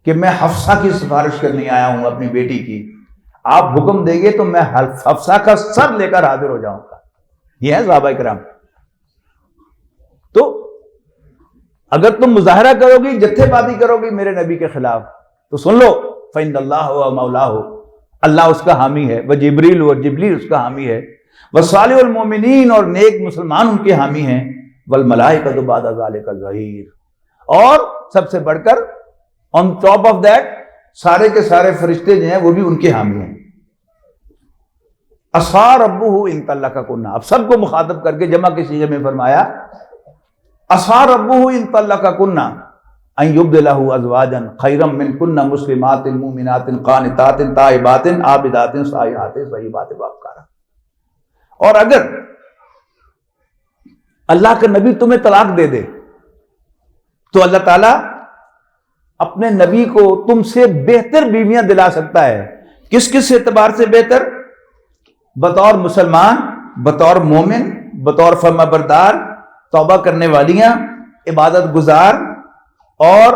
Speaker 1: کہ میں حفصہ کی سفارش کرنے آیا ہوں اپنی بیٹی کی، آپ حکم دیں گے تو میں حفصہ کا سر لے کر حاضر ہو جاؤں گا. یہ ہے صحابہ کرام. تو اگر تم مظاہرہ کرو گی، جتھے بازی کرو گی میرے نبی کے خلاف، تو سن لو فإن اللہ و مولاہ، اللہ اس کا حامی ہے. وہ جبریل اور جبریل اس کا حامی ہے. وصالح المومنین، اور نیک مسلمان ان کے حامی ہیں. والملائکۃ بعد ذلک ظہیر، اور سب سے بڑھ کر آن ٹاپ آف دیٹ سارے کے سارے فرشتے جو ہیں وہ بھی ان کے حامی ہیں. عصا ربہ ان طلقکن، اب سب کو مخاطب کر کے جمع کے صیغے میں فرمایا عصا ربہ ان طلقکن ان یبدلہ ازواجا خیرا منکن مسلمات مومنات قانتات تائبات عابدات سائحات ثیبات وابکارا. اور اگر اللہ کا نبی تمہیں طلاق دے دے تو اللہ تعالیٰ اپنے نبی کو تم سے بہتر بیویاں دلا سکتا ہے. کس کس اعتبار سے بہتر؟ بطور مسلمان، بطور مومن، بطور فرما بردار، توبہ کرنے والیاں، عبادت گزار اور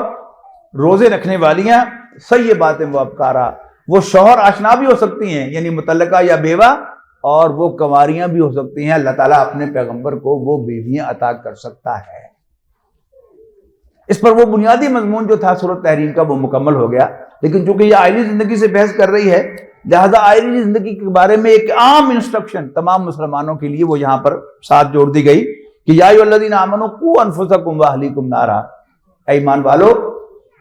Speaker 1: روزے رکھنے والیاں، سیبات وابکارا. وہ شوہر آشنا بھی ہو سکتی ہیں یعنی مطلقہ یا بیوہ، اور وہ کنواریاں بھی ہو سکتی ہیں. اللہ تعالیٰ اپنے پیغمبر کو وہ بیویاں عطا کر سکتا ہے. اس پر وہ بنیادی مضمون جو تھا سورۃ تحریم کا وہ مکمل ہو گیا. لیکن چونکہ یہ آئلی زندگی سے بحث کر رہی ہے لہذا آئلی زندگی کے بارے میں ایک عام انسٹرکشن تمام مسلمانوں کے لیے وہ یہاں پر ساتھ جوڑ دی گئی کہ یا ایھا الذین آمنوا قوا انفسکم واہلیکم نارا، اے ایمان والو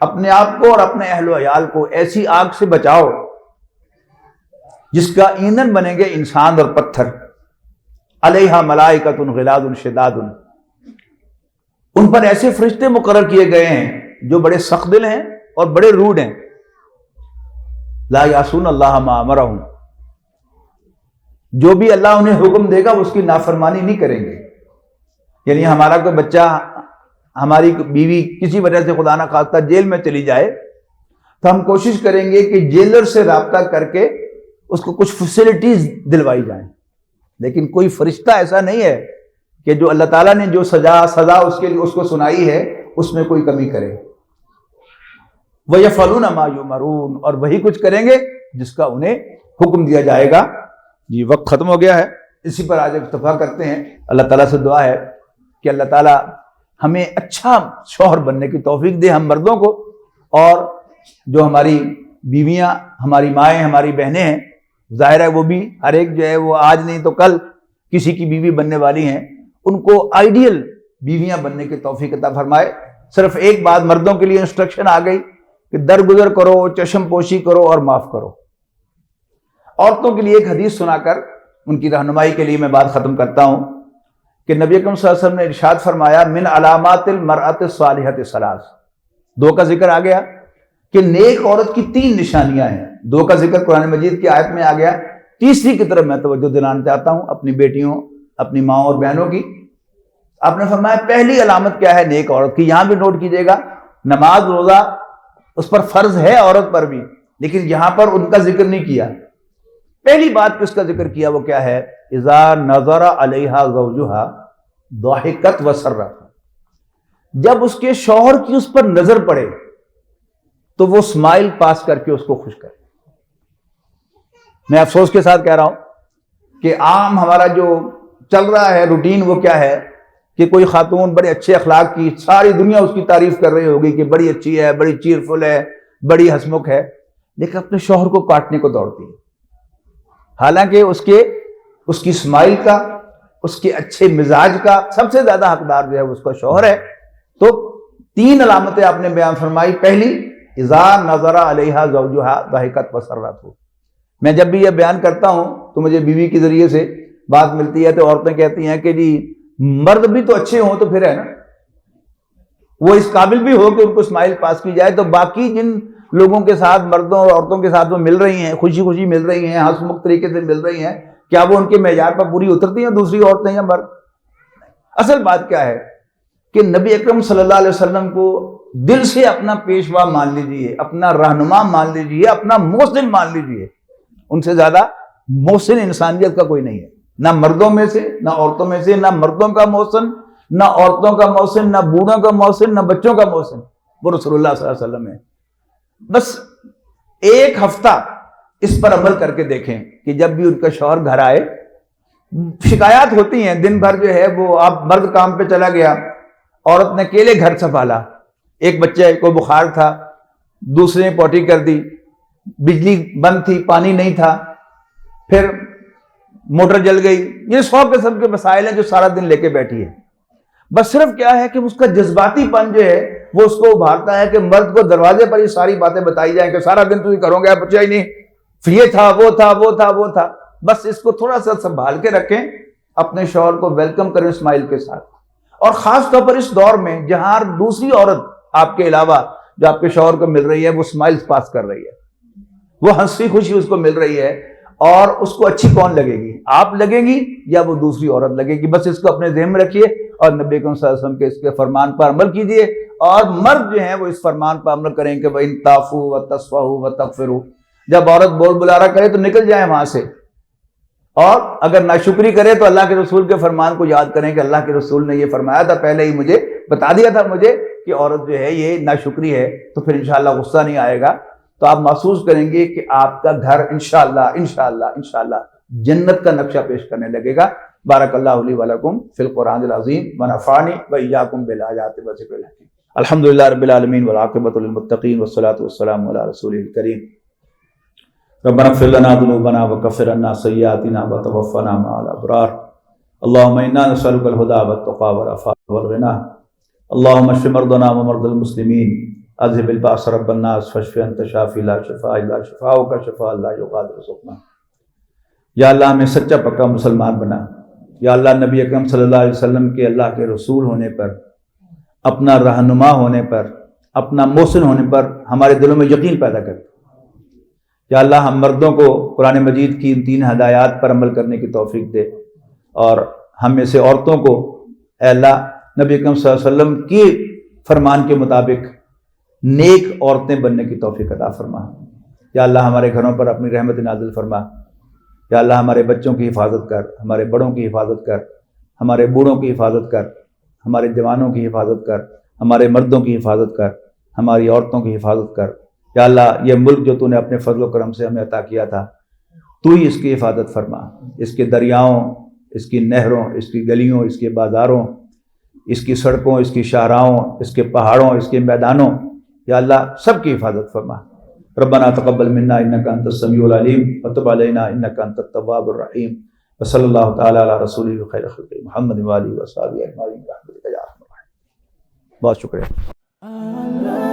Speaker 1: اپنے آپ کو اور اپنے اہل و عیال کو ایسی آگ سے بچاؤ جس کا ایندھن بنیں گے انسان اور پتھر. علیہا ملائکۃ غلاظ شداد، ان پر ایسے فرشتے مقرر کیے گئے ہیں جو بڑے سخت دل ہیں اور بڑے روڈ ہیں. لا یعصون اللہ ما امرہم، جو بھی اللہ انہیں حکم دے گا اس کی نافرمانی نہیں کریں گے. یعنی ہمارا کوئی بچہ، ہماری بیوی کسی وجہ سے خدا نہ خواستہ جیل میں چلی جائے تو ہم کوشش کریں گے کہ جیلر سے رابطہ کر کے اس کو کچھ فیسلٹیز دلوائی جائیں. لیکن کوئی فرشتہ ایسا نہیں ہے کہ جو اللہ تعالیٰ نے جو سزا اس کو سنائی ہے اس میں کوئی کمی کرے. وَيَفْعَلُونَ مَا يُؤْمَرُونَ، اور وہی کچھ کریں گے جس کا انہیں حکم دیا جائے گا. جی وقت ختم ہو گیا ہے، اسی پر آج اکتفا کرتے ہیں. اللہ تعالیٰ سے دعا ہے کہ اللہ تعالیٰ ہمیں اچھا شوہر بننے کی توفیق دے ہم مردوں کو، اور جو ہماری بیویاں، ہماری مائیں، ہماری بہنیں ہیں، ظاہر ہے وہ بھی ہر ایک جو ہے وہ آج نہیں تو کل کسی کی بیوی بننے والی ہیں، ان کو آئیڈیل بیویاں بننے کی توفیق عطا فرمائے. صرف ایک بات مردوں کے لیے انسٹرکشن آ گئی کہ درگزر کرو، چشم پوشی کرو اور معاف کرو. عورتوں کے لیے ایک حدیث سنا کر ان کی رہنمائی کے لیے میں بات ختم کرتا ہوں کہ نبی اکرم صلی اللہ علیہ وسلم نے ارشاد فرمایا من علامات المرأۃ الصالحۃ ثلاث. 2 کا ذکر آ گیا کہ نیک عورت کی 3 نشانیاں ہیں. 2 کا ذکر قرآن مجید کی آیت میں آ گیا. تیسری کی طرف میں توجہ دلانا چاہتا ہوں اپنی بیٹیوں، اپنی ماؤں اور بہنوں کی. آپ نے فرمایا پہلی علامت کیا ہے نیک عورت کی؟ یہاں بھی نوٹ کیجئے گا، نماز روزہ اس پر فرض ہے عورت پر بھی، لیکن یہاں پر ان کا ذکر نہیں کیا. پہلی بات کس کا ذکر کیا وہ کیا ہے؟ اذا نظر علیہا زوجہا ضحکت وسرت، جب اس کے شوہر کی اس پر نظر پڑے تو وہ اسمائل پاس کر کے اس کو خوش کرے. میں افسوس کے ساتھ کہہ رہا ہوں کہ عام ہمارا جو چل رہا ہے روٹین وہ کیا ہے کہ کوئی خاتون بڑے اچھے اخلاق کی، ساری دنیا اس کی تعریف کر رہی ہوگی کہ بڑی اچھی ہے، بڑی چیئرفل ہے، بڑی ہنسمکھ ہے، لیکن اپنے شوہر کو کاٹنے کو دوڑتی ہے، حالانکہ اس کی اسمائل کا، اس کے اچھے مزاج کا سب سے زیادہ حقدار جو ہے اس کا شوہر ہے۔ تو 3 علامتیں آپ نے بیان فرمائی۔ پہلی، اذا نظر علیہا زوجہا ضحکت وسرت۔ میں جب بھی یہ بیان کرتا ہوں تو مجھے بیوی کے ذریعے سے بات ملتی ہے تو عورتیں کہتی ہیں کہ جی مرد بھی تو اچھے ہوں تو پھر ہے نا، وہ اس قابل بھی ہو کہ ان کو اسمائل پاس کی جائے، تو باقی جن لوگوں کے ساتھ، مردوں اور عورتوں کے ساتھ وہ مل رہی ہیں، خوشی خوشی مل رہی ہیں، ہنسمکھ طریقے سے مل رہی ہیں، کیا وہ ان کے معیار پر پوری اترتی ہیں دوسری عورتیں یا مرد؟ اصل بات کیا ہے کہ نبی اکرم صلی اللہ علیہ وسلم کو دل سے اپنا پیشوا مان لیجئے، اپنا رہنما مان لیجئے، اپنا محسن مان لیجئے۔ ان سے زیادہ محسن انسانیت کا کوئی نہیں ہے، نہ مردوں میں سے، نہ عورتوں میں سے، نہ مردوں کا محسن، نہ عورتوں کا محسن، نہ بوڑھوں کا محسن، نہ بچوں کا محسن، وہ رسول اللہ صلی اللہ علیہ وسلم ہے۔ بس ایک ہفتہ اس پر عمل کر کے دیکھیں کہ جب بھی ان کا شوہر گھر آئے، شکایات ہوتی ہیں دن بھر جو ہے وہ، آپ مرد کام پہ چلا گیا، عورت نے اکیلے گھر سنبھالا، ایک بچے کو بخار تھا، دوسرے نے پوٹی کر دی، بجلی بند تھی، پانی نہیں تھا، پھر موٹر جل گئی، یہ 100 قسم کے مسائل ہیں جو سارا دن لے کے بیٹھی ہے۔ بس صرف کیا ہے کہ اس کا جذباتی پن جو ہے وہ اس کو ابھارتا ہے کہ مرد کو دروازے پر یہ ساری باتیں بتائی جائیں کہ سارا دن تو یہ کرو گے، بچہ ہی نہیں، یہ تھا، وہ تھا، وہ تھا، وہ تھا۔ بس اس کو تھوڑا سا سنبھال کے رکھیں، اپنے شوہر کو ویلکم کریں اسمائل کے ساتھ، اور خاص طور پر اس دور میں جہاں دوسری عورت آپ کے علاوہ جو آپ کے شوہر کو مل رہی ہے وہ اسمائلز پاس کر رہی ہے، وہ ہنسی خوشی اس کو مل رہی ہے، اور اس کو اچھی کون لگے گی؟ آپ لگیں گی یا وہ دوسری عورت لگے گی؟ بس اس کو اپنے ذہن میں رکھیے اور نبی صلی اللہ علیہ وسلم کے اس کے فرمان پر عمل کیجئے، اور مرد جو ہیں وہ اس فرمان پر عمل کریں کہ وَإِن تَعْفُوا وَتَصْفَحُوا وَتَغْفِرُوا۔ جب عورت بول بلارا کرے تو نکل جائیں وہاں سے، اور اگر ناشکری کرے تو اللہ کے رسول کے فرمان کو یاد کریں کہ اللہ کے رسول نے یہ فرمایا تھا، پہلے ہی مجھے بتا دیا تھا مجھے کہ عورت جو ہے یہ ناشکری ہے، تو پھر انشاءاللہ غصہ نہیں آئے گا، تو آپ محسوس کریں گے کہ آپ کا گھر انشاءاللہ جنت کا نقشہ پیش کرنے لگے گا۔ بارک اللہ لی ولکم فی القرآن العظیم ونفعنی وإیاکم بالآیات والذکر الحکیم۔ الحمدللہ رب العالمین والعاقبۃ للمتقین والصلاۃ والسلام علی رسولہ الکریم۔ ربنا اغفر لنا ذنوبنا وکفر عنا سیئاتنا وتوفنا مع الابرار۔ اللهم انا نسألك الهدى والتقى والعفاف والغنى۔ اللهم اشف مرضنا ومرضى المسلمين، اذهب الباس رب الناس، فاشف انت شافی لا شفاء الا شفاؤک شفاء لا یغادر سقما۔ یا اللہ ہمیں سچا پکا مسلمان بنا۔ یا اللہ نبی اکرم صلی اللہ علیہ وسلم کے اللہ کے رسول ہونے پر، اپنا رہنما ہونے پر، اپنا محسن ہونے پر ہمارے دلوں میں یقین پیدا کر۔ یا اللہ ہم مردوں کو قرآن مجید کی ان 3 ہدایات پر عمل کرنے کی توفیق دے، اور ہم میں سے عورتوں کو اے اللہ نبی اکرم صلی اللہ علیہ وسلم کی فرمان کے مطابق نیک عورتیں بننے کی توفیق عطا فرما۔ یا اللہ ہمارے گھروں پر اپنی رحمت نازل فرما۔ یا اللہ ہمارے بچوں کی حفاظت کر، ہمارے بڑوں کی حفاظت کر، ہمارے بوڑھوں کی حفاظت کر، ہمارے جوانوں کی حفاظت کر، ہمارے مردوں کی حفاظت کر، ہماری عورتوں کی حفاظت کر۔ یا اللہ یہ ملک جو تو نے اپنے فضل و کرم سے ہمیں عطا کیا تھا، تو ہی اس کی حفاظت فرما، اس کے دریاؤں، اس کی نہروں، اس کی گلیوں، اس کے بازاروں، اس کی سڑکوں، اس کی شاہراہوں، اس کے پہاڑوں، اس کے میدانوں، یا اللہ سب کی حفاظت فرما۔ ربنا تقبل منا انک انت السمیع العلیم وتب علینا انک انت التواب الرحیم، وصلی اللہ تعالی علی رسولہ خیر خلق محمد وآلہ وصحبہ اجمعین برحمتک یا ارحم الراحمین۔ بہت شکریہ۔